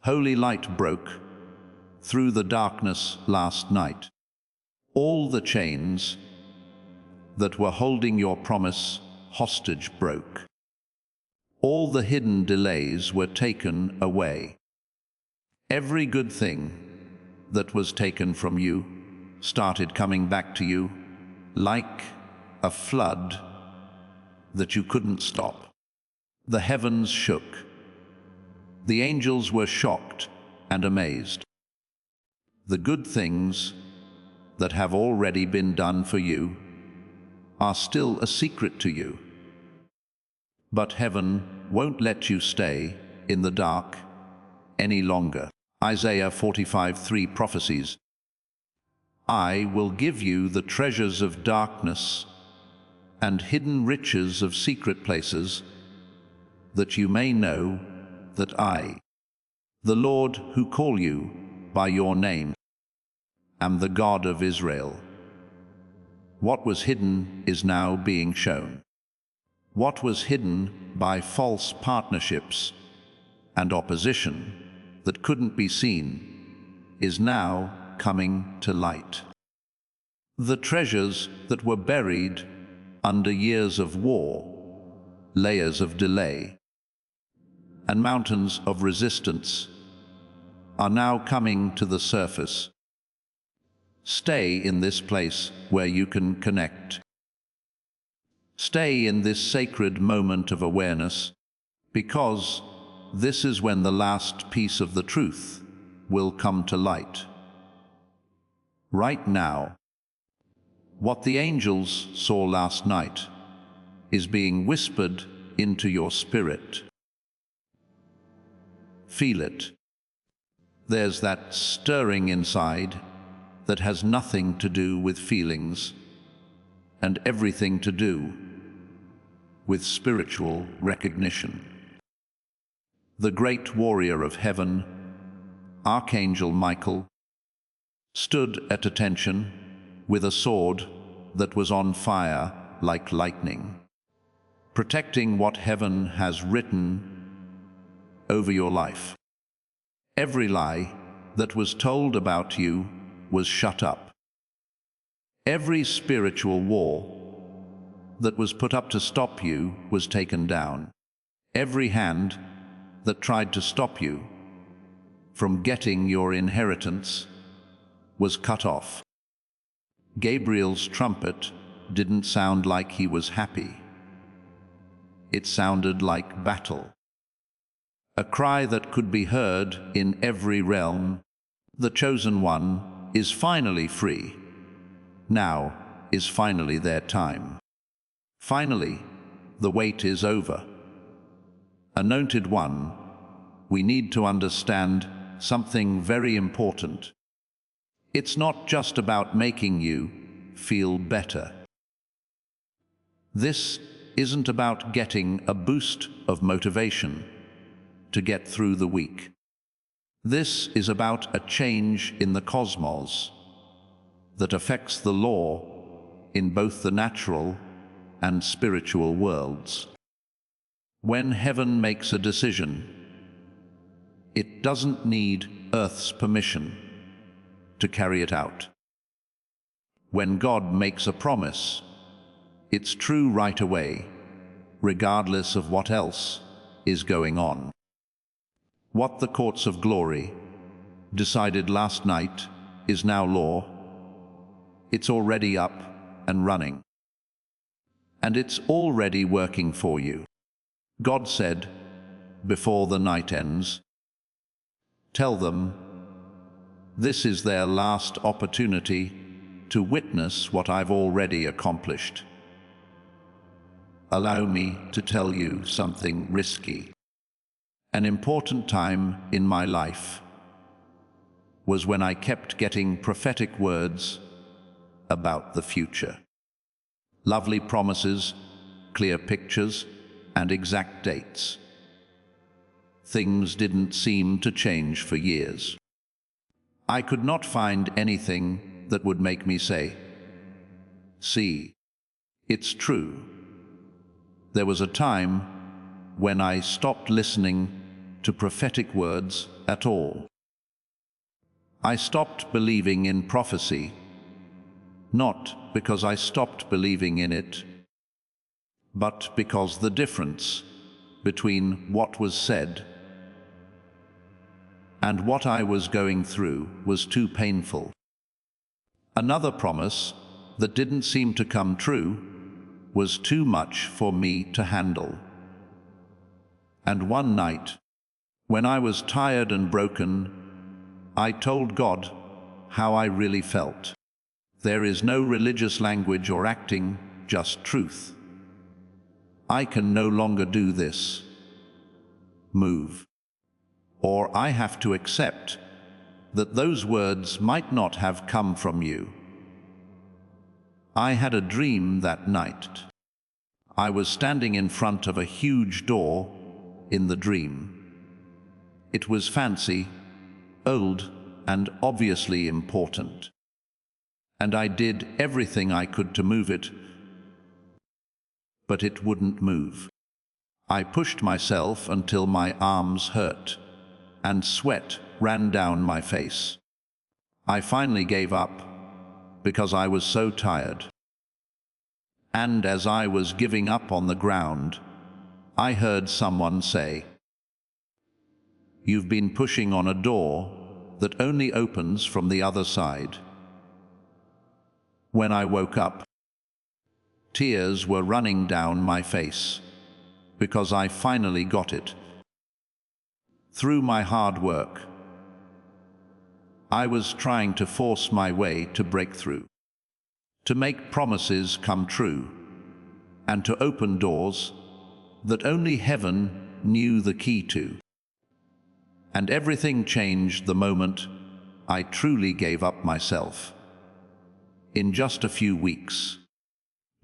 Holy light broke through the darkness last night. All the chains that were holding your promise hostage broke. All the hidden delays were taken away. Every good thing that was taken from you started coming back to you like a flood that you couldn't stop. The heavens shook. The angels were shocked and amazed. The good things that have already been done for you are still a secret to you. But heaven won't let you stay in the dark any longer. Isaiah 45:3 prophecies, "I will give you the treasures of darkness and hidden riches of secret places, that you may know that I, the Lord who call you by your name, am the God of Israel." What was hidden is now being shown. What was hidden by false partnerships and opposition that couldn't be seen is now coming to light. The treasures that were buried under years of war, layers of delay, and mountains of resistance are now coming to the surface. Stay in this place where you can connect. Stay in this sacred moment of awareness, because this is when the last piece of the truth will come to light. Right now, what the angels saw last night is being whispered into your spirit. Feel it. There's that stirring inside that has nothing to do with feelings and everything to do with spiritual recognition. The great warrior of heaven, Archangel Michael, stood at attention with a sword that was on fire like lightning, protecting what heaven has written over your life. Every lie that was told about you was shut up. Every spiritual wall that was put up to stop you was taken down. Every hand that tried to stop you from getting your inheritance was cut off. Gabriel's trumpet didn't sound like he was happy. It sounded like battle. A cry that could be heard in every realm. The chosen one is finally free. Now is finally their time. Finally, the wait is over. Anointed one, we need to understand something very important. It's not just about making you feel better. This isn't about getting a boost of motivation to get through the week. This is about a change in the cosmos that affects the law in both the natural and spiritual worlds. When heaven makes a decision, it doesn't need Earth's permission to carry it out. When God makes a promise, it's true right away, regardless of what else is going on. What the courts of glory decided last night is now law. It's already up and running. And it's already working for you. God said, before the night ends, tell them this is their last opportunity to witness what I've already accomplished. Allow me to tell you something risky. An important time in my life was when I kept getting prophetic words about the future. Lovely promises, clear pictures, and exact dates. Things didn't seem to change for years. I could not find anything that would make me say, "See, it's true." There was a time when I stopped listening to prophetic words at all. I stopped believing in prophecy, not because I stopped believing in it, but because the difference between what was said and what I was going through was too painful. Another promise that didn't seem to come true was too much for me to handle. And one night, when I was tired and broken, I told God how I really felt. There is no religious language or acting, just truth. I can no longer do this. Move. Or I have to accept that those words might not have come from you. I had a dream that night. I was standing in front of a huge door in the dream. It was fancy, old, and obviously important. And I did everything I could to move it, but it wouldn't move. I pushed myself until my arms hurt, and sweat ran down my face. I finally gave up because I was so tired. And as I was giving up on the ground, I heard someone say, "You've been pushing on a door that only opens from the other side." When I woke up, tears were running down my face because I finally got it. Through my hard work, I was trying to force my way to breakthrough, to make promises come true, and to open doors that only heaven knew the key to. And everything changed the moment I truly gave up myself. In just a few weeks,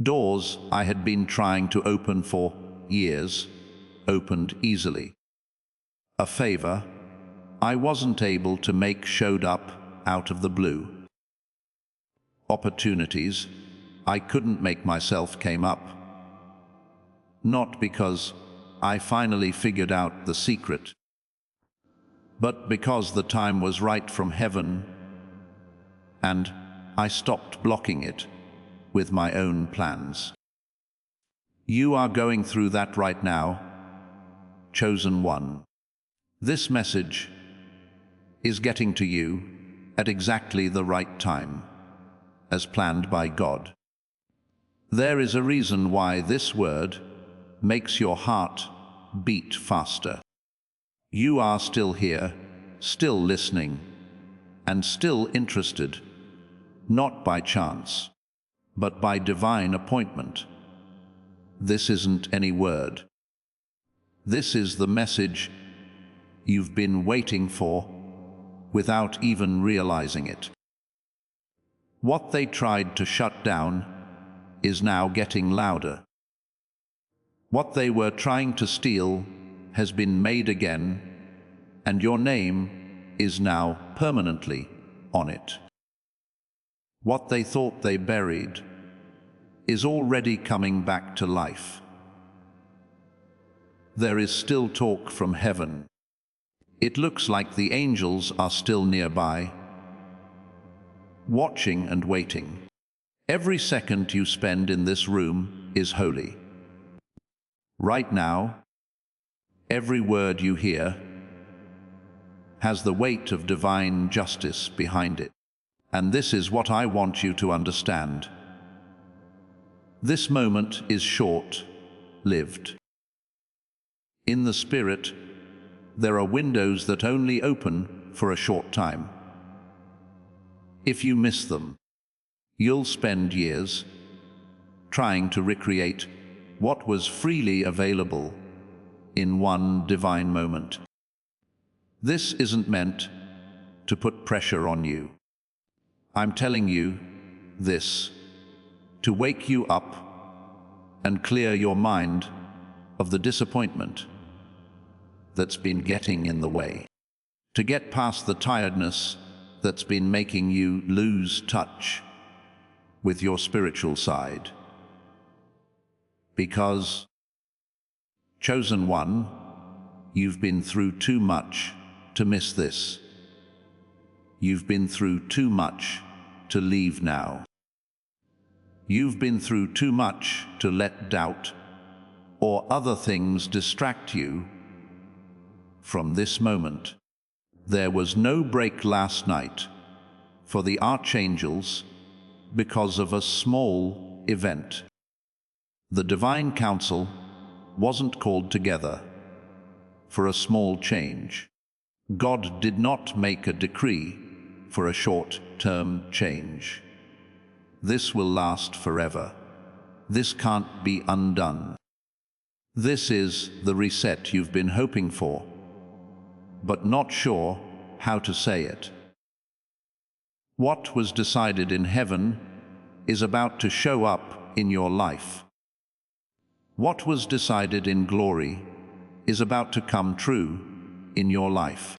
doors I had been trying to open for years opened easily. A favor I wasn't able to make showed up out of the blue. Opportunities I couldn't make myself came up. Not because I finally figured out the secret, but because the time was right from heaven, and I stopped blocking it with my own plans. You are going through that right now, chosen one. This message is getting to you at exactly the right time, as planned by God. There is a reason why this word makes your heart beat faster. You are still here, still listening, and still interested, not by chance, but by divine appointment. This isn't any word. This is the message you've been waiting for without even realizing it. What they tried to shut down is now getting louder. What they were trying to steal has been made again, and your name is now permanently on it. What they thought they buried is already coming back to life. There is still talk from heaven. It looks like the angels are still nearby, watching and waiting. Every second you spend in this room is holy. Right now, every word you hear has the weight of divine justice behind it. And this is what I want you to understand. This moment is short-lived. In the Spirit, there are windows that only open for a short time. If you miss them, you'll spend years trying to recreate what was freely available in one divine moment. This isn't meant to put pressure on you. I'm telling you this to wake you up and clear your mind of the disappointment that's been getting in the way, to get past the tiredness that's been making you lose touch with your spiritual side. Because, chosen one, you've been through too much to miss this. You've been through too much to leave now. You've been through too much to let doubt or other things distract you from this moment. There was no break last night for the archangels because of a small event. The divine council wasn't called together for a small change. God did not make a decree for a short-term change. This will last forever. This can't be undone. This is the reset you've been hoping for, but not sure how to say it. What was decided in heaven is about to show up in your life. What was decided in glory is about to come true in your life.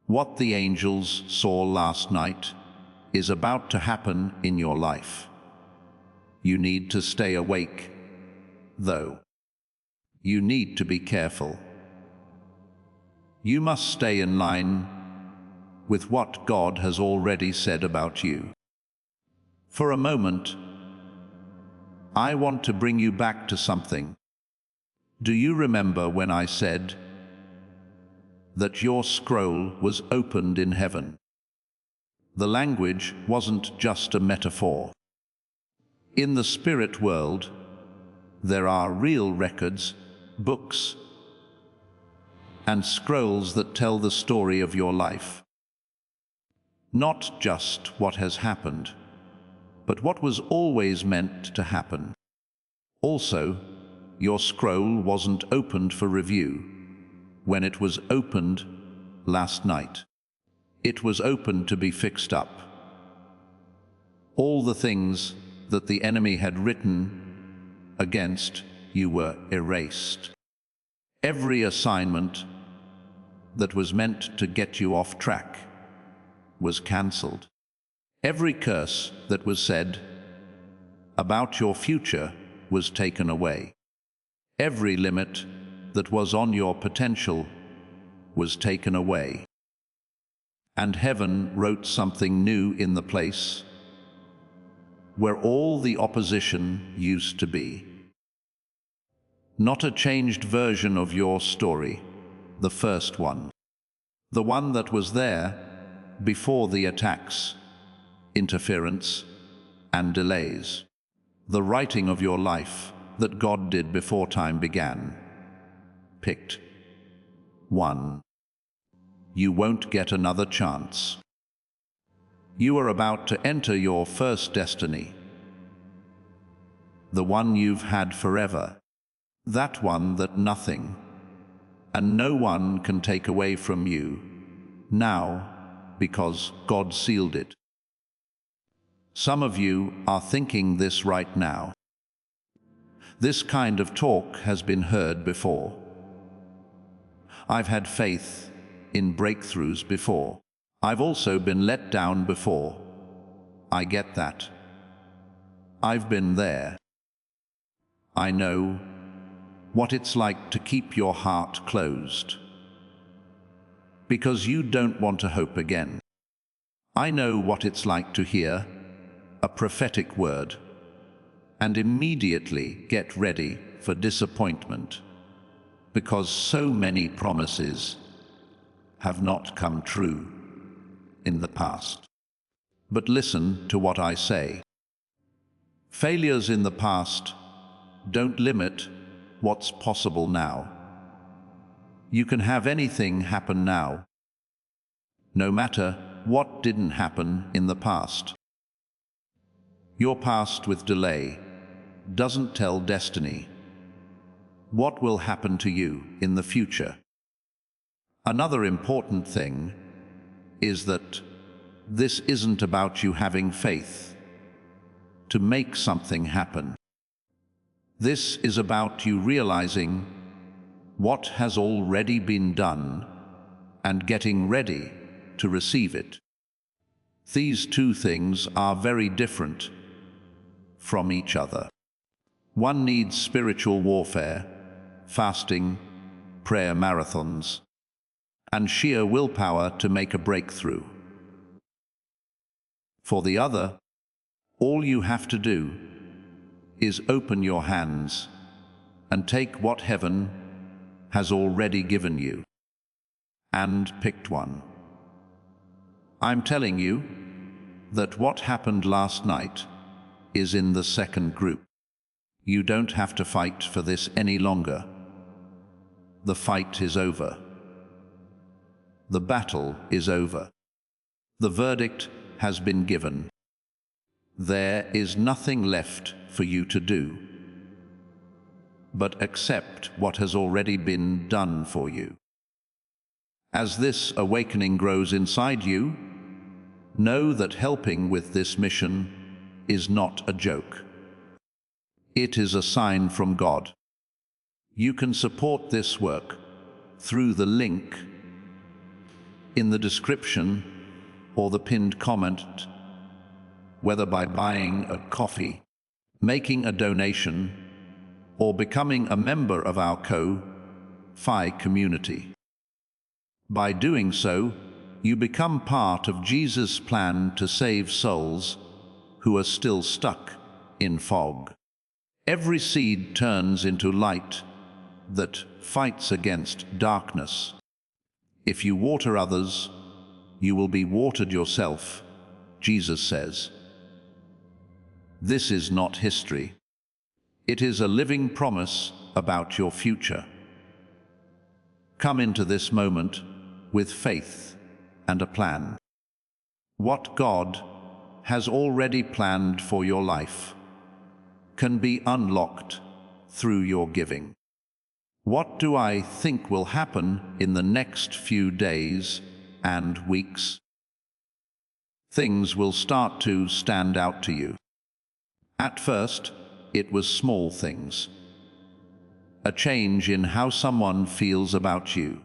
What the angels saw last night is about to happen in your life. You need to stay awake, though. You need to be careful. You must stay in line with what God has already said about you. For a moment, I want to bring you back to something. Do you remember when I said that your scroll was opened in heaven? The language wasn't just a metaphor. In the spirit world, there are real records, books, and scrolls that tell the story of your life. Not just what has happened, but what was always meant to happen. Also, your scroll wasn't opened for review. When it was opened, last night. It was open to be fixed up. All the things that the enemy had written against you were erased. Every assignment that was meant to get you off track was cancelled. Every curse that was said about your future was taken away. Every limit that was on your potential was taken away. And heaven wrote something new in the place where all the opposition used to be. Not a changed version of your story, the first one. The one that was there before the attacks, interference, and delays. The writing of your life that God did before time began. Picked one. You won't get another chance. You are about to enter your first destiny. The one you've had forever. That one that nothing and no one can take away from you now, because God sealed it. Some of you are thinking this right now. This kind of talk has been heard before. I've had faith in breakthroughs before. I've also been let down before. I get that. I've been there. I know what it's like to keep your heart closed, because you don't want to hope again. I know what it's like to hear a prophetic word and immediately get ready for disappointment, because so many promises have not come true in the past. But listen to what I say. Failures in the past don't limit what's possible now. You can have anything happen now, no matter what didn't happen in the past. Your past with delay doesn't tell destiny what will happen to you in the future. Another important thing is that this isn't about you having faith to make something happen. This is about you realizing what has already been done and getting ready to receive it. These two things are very different from each other. One needs spiritual warfare, fasting, prayer marathons, and sheer willpower to make a breakthrough. For the other, all you have to do is open your hands and take what heaven has already given you, and picked one. I'm telling you that what happened last night is in the second group. You don't have to fight for this any longer. The fight is over. The battle is over. The verdict has been given. There is nothing left for you to do but accept what has already been done for you. As this awakening grows inside you, know that helping with this mission is not a joke. It is a sign from God. You can support this work through the link in the description or the pinned comment, whether by buying a coffee, making a donation, or becoming a member of our Ko-Fi community. By doing so, you become part of Jesus' plan to save souls who are still stuck in fog. Every seed turns into light that fights against darkness. If you water others, you will be watered yourself, Jesus says. This is not history. It is a living promise about your future. Come into this moment with faith and a plan. What God has already planned for your life can be unlocked through your giving. What do I think will happen in the next few days and weeks? Things will start to stand out to you. At first, it was small things. A change in how someone feels about you.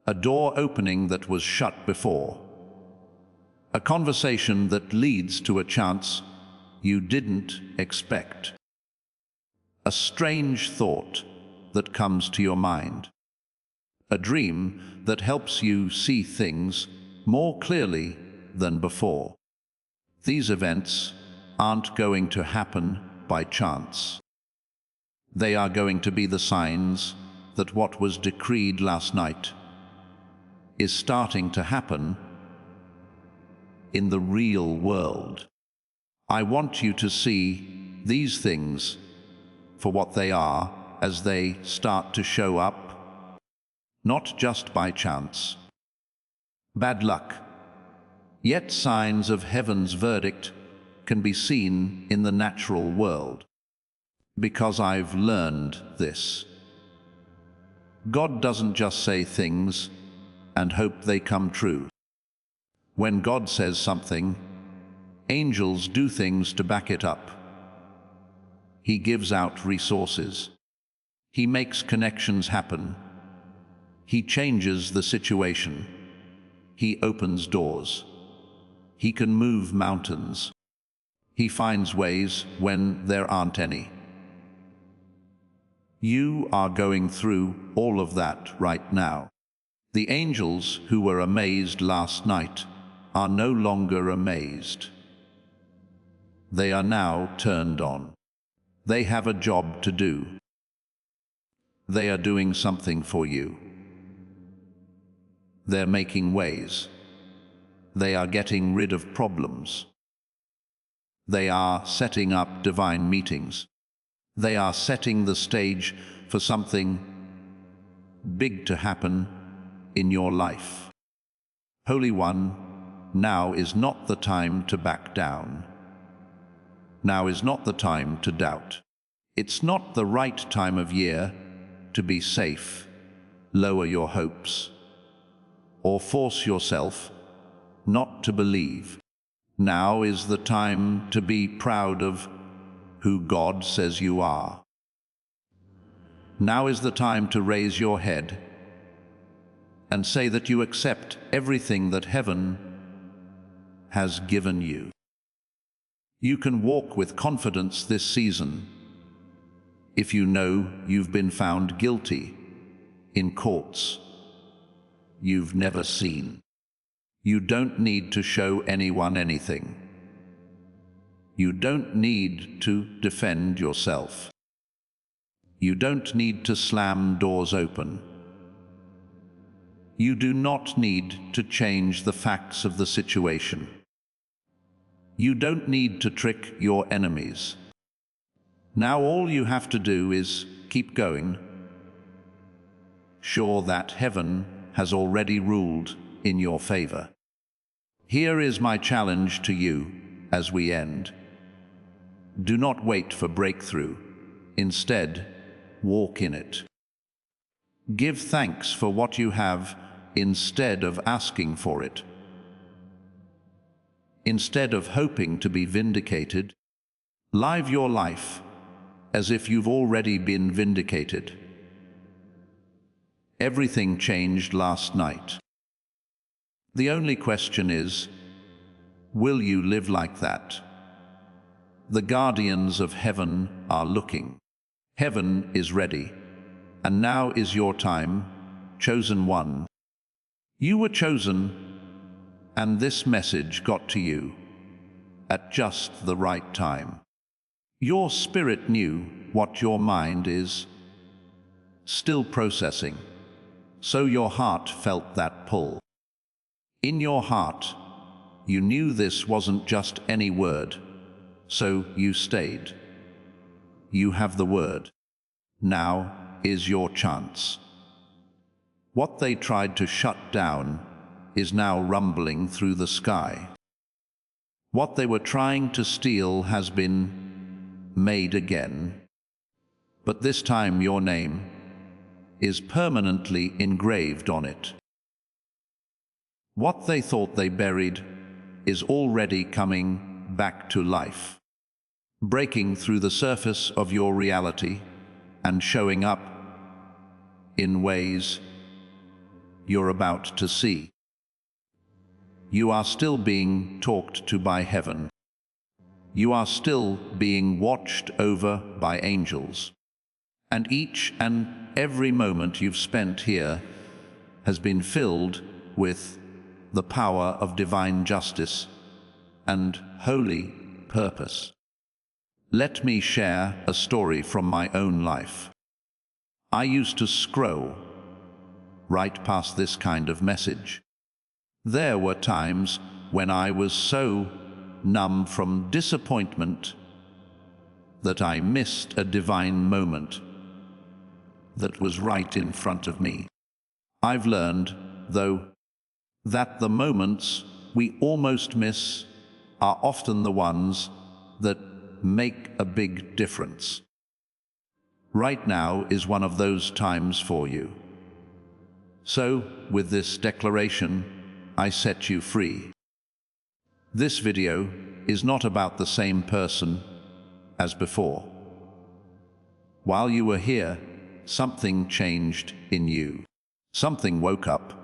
A door opening that was shut before. A conversation that leads to a chance you didn't expect. A strange thought that comes to your mind. A dream that helps you see things more clearly than before. These events aren't going to happen by chance. They are going to be the signs that what was decreed last night is starting to happen in the real world. I want you to see these things for what they are as they start to show up, not just by chance. Bad luck. Yet signs of heaven's verdict can be seen in the natural world. Because I've learned this. God doesn't just say things and hope they come true. When God says something, angels do things to back it up. He gives out resources. He makes connections happen. He changes the situation. He opens doors. He can move mountains. He finds ways when there aren't any. You are going through all of that right now. The angels who were amazed last night are no longer amazed. They are now turned on. They have a job to do. They are doing something for you. They're making ways. They are getting rid of problems. They are setting up divine meetings. They are setting the stage for something big to happen in your life. Holy One, now is not the time to back down. Now is not the time to doubt. It's not the right time of year to be safe, lower your hopes, or force yourself not to believe. Now is the time to be proud of who God says you are. Now is the time to raise your head and say that you accept everything that heaven has given you. You can walk with confidence this season if you know you've been found guilty in courts you've never seen. You don't need to show anyone anything. You don't need to defend yourself. You don't need to slam doors open. You do not need to change the facts of the situation. You don't need to trick your enemies. Now all you have to do is keep going, sure that heaven has already ruled in your favor. Here is my challenge to you as we end. Do not wait for breakthrough. Instead, walk in it. Give thanks for what you have instead of asking for it. Instead of hoping to be vindicated, live your life as if you've already been vindicated. Everything changed last night. The only question is, will you live like that? The guardians of heaven are looking. Heaven is ready, and now is your time, chosen one. You were chosen, and this message got to you at just the right time. Your spirit knew what your mind is still processing, so your heart felt that pull. In your heart, you knew this wasn't just any word, so you stayed. You have the word. Now is your chance. What they tried to shut down is now rumbling through the sky. What they were trying to steal has been made again. but this time your name is permanently engraved on it. What they thought they buried is already coming back to life, breaking through the surface of your reality and showing up in ways you're about to see. You are still being talked to by heaven. You are still being watched over by angels. And each and every moment you've spent here has been filled with the power of divine justice and holy purpose. Let me share a story from my own life. I used to scroll right past this kind of message. There were times when I was so numb from disappointment that I missed a divine moment that was right in front of me. I've learned, though, that the moments we almost miss are often the ones that make a big difference. Right now is one of those times for you. So, with this declaration, I set you free. This video is not about the same person as before. While you were here, something changed in you. Something woke up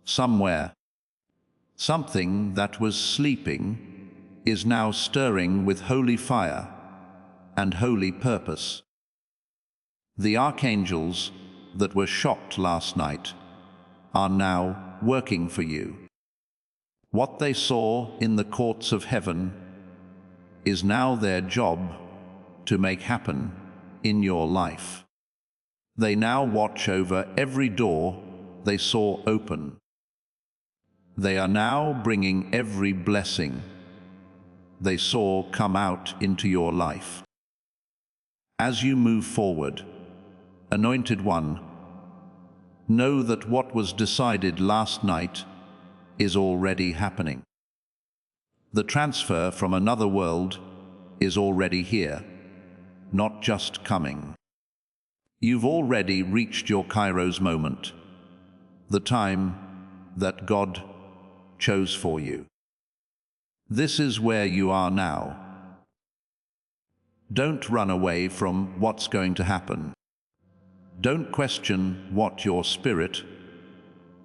somewhere. Something that was sleeping is now stirring with holy fire and holy purpose. The archangels that were shocked last night are now working for you. What they saw in the courts of heaven is now their job to make happen in your life. They now watch over every door they saw open. They are now bringing every blessing they saw come out into your life. As you move forward, Anointed One, know that what was decided last night is already happening. The transfer from another world is already here, not just coming. You've already reached your Kairos moment, the time that God chose for you. This is where you are now. Don't run away from what's going to happen. Don't question what your spirit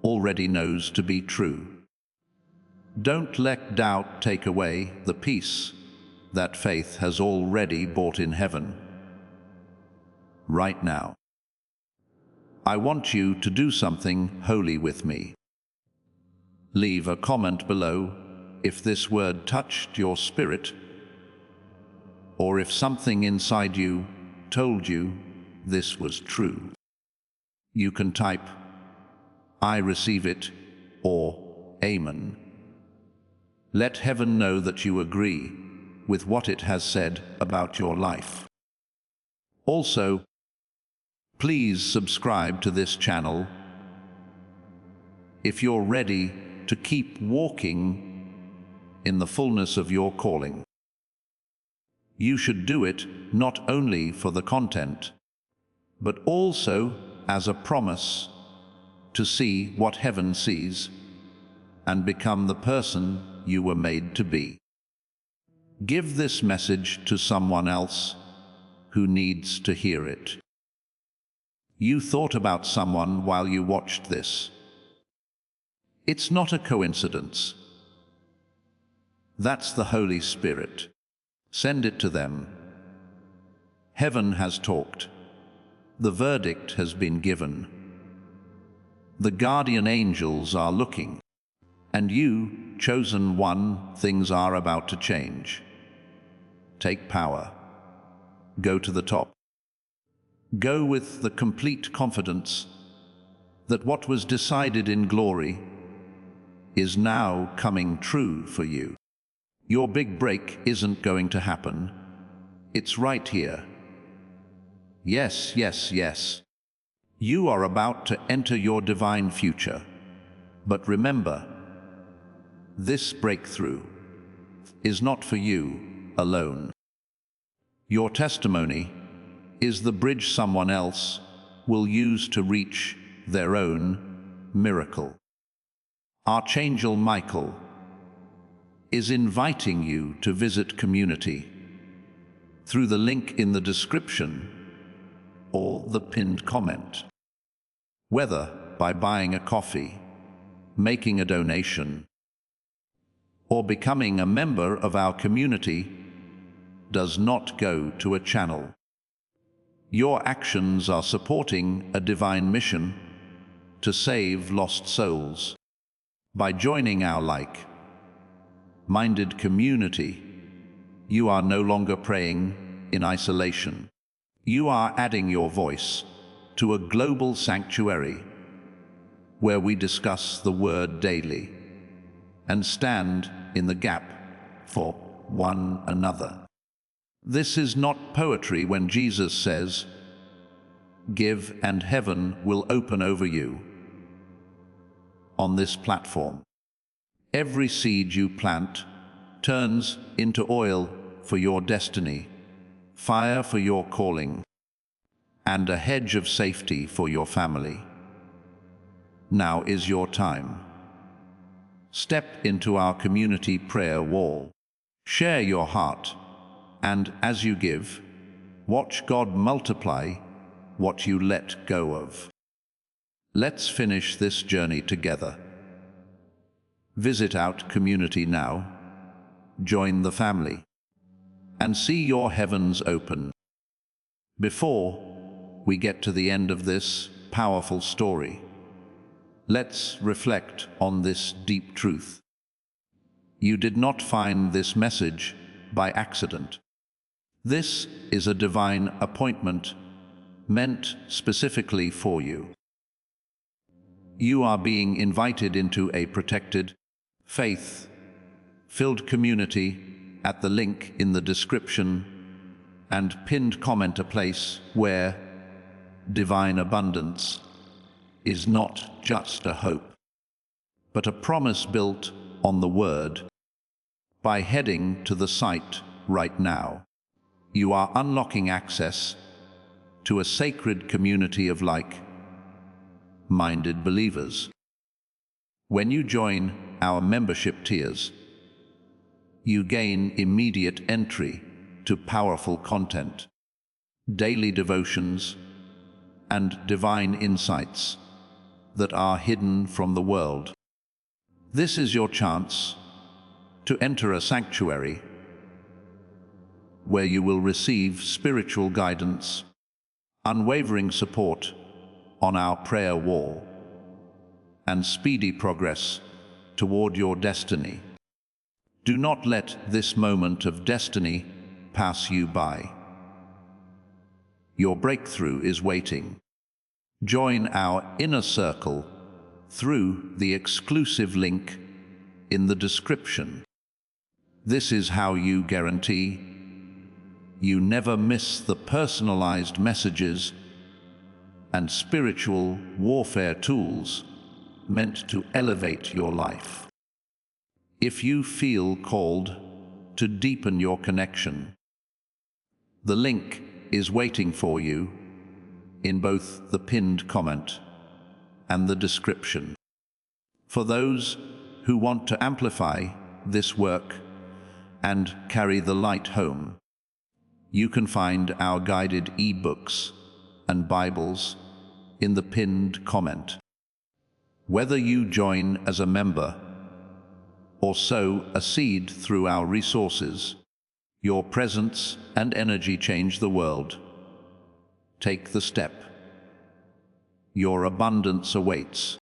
already knows to be true. Don't let doubt take away the peace that faith has already bought in heaven. Right now, I want you to do something holy with me. Leave a comment below if this word touched your spirit, or if something inside you told you this was true. You can type, "I receive it," or "Amen." Let heaven know that you agree with what it has said about your life. Also, please subscribe to this channel if you're ready to keep walking in the fullness of your calling. You should do it not only for the content, but also as a promise to see what heaven sees and become the person you were made to be. Give this message to someone else who needs to hear it. You thought about someone while you watched this. It's not a coincidence. That's the Holy Spirit. Send it to them. Heaven has talked. The verdict has been given. The guardian angels are looking. And you, chosen one, things are about to change. Take power. Go to the top. Go with the complete confidence that what was decided in glory is now coming true for you. Your big break isn't going to happen. It's right here. Yes, yes, yes. You are about to enter your divine future. But remember, this breakthrough is not for you alone. Your testimony is the bridge someone else will use to reach their own miracle. Archangel Michael is inviting you to visit Community through the link in the description or the pinned comment. Whether by buying a coffee, making a donation, or becoming a member of our community does not go to a channel. Your actions are supporting a divine mission to save lost souls. By joining our like-minded community, you are no longer praying in isolation. You are adding your voice to a global sanctuary where we discuss the Word daily and stand in the gap for one another. This is not poetry when Jesus says, "Give and heaven will open over you." On this platform, every seed you plant turns into oil for your destiny, fire for your calling, and a hedge of safety for your family. Now is your time. Step into our community prayer wall. Share your heart, and as you give, watch God multiply what you let go of. Let's finish this journey together. Visit Out Community now, join the family, and see your heavens open. Before we get to the end of this powerful story, let's reflect on this deep truth. You did not find this message by accident. This is a divine appointment meant specifically for you. You are being invited into a protected, faith-filled community at the link in the description and pinned comment, a place where divine abundance is not just a hope, but a promise built on the Word. By heading to the site right now, you are unlocking access to a sacred community of like-minded believers. When you join our membership tiers, you gain immediate entry to powerful content, daily devotions, and divine insights that are hidden from the world. This is your chance to enter a sanctuary where you will receive spiritual guidance, unwavering support on our prayer wall, and speedy progress toward your destiny. Do not let this moment of destiny pass you by. Your breakthrough is waiting. Join our inner circle through the exclusive link in the description. This is how you guarantee you never miss the personalized messages and spiritual warfare tools meant to elevate your life. If you feel called to deepen your connection, the link is waiting for you in both the pinned comment and the description. For those who want to amplify this work and carry the light home, you can find our guided e-books and Bibles in the pinned comment. Whether you join as a member or sow a seed through our resources, your presence and energy change the world. Take the step. Your abundance awaits.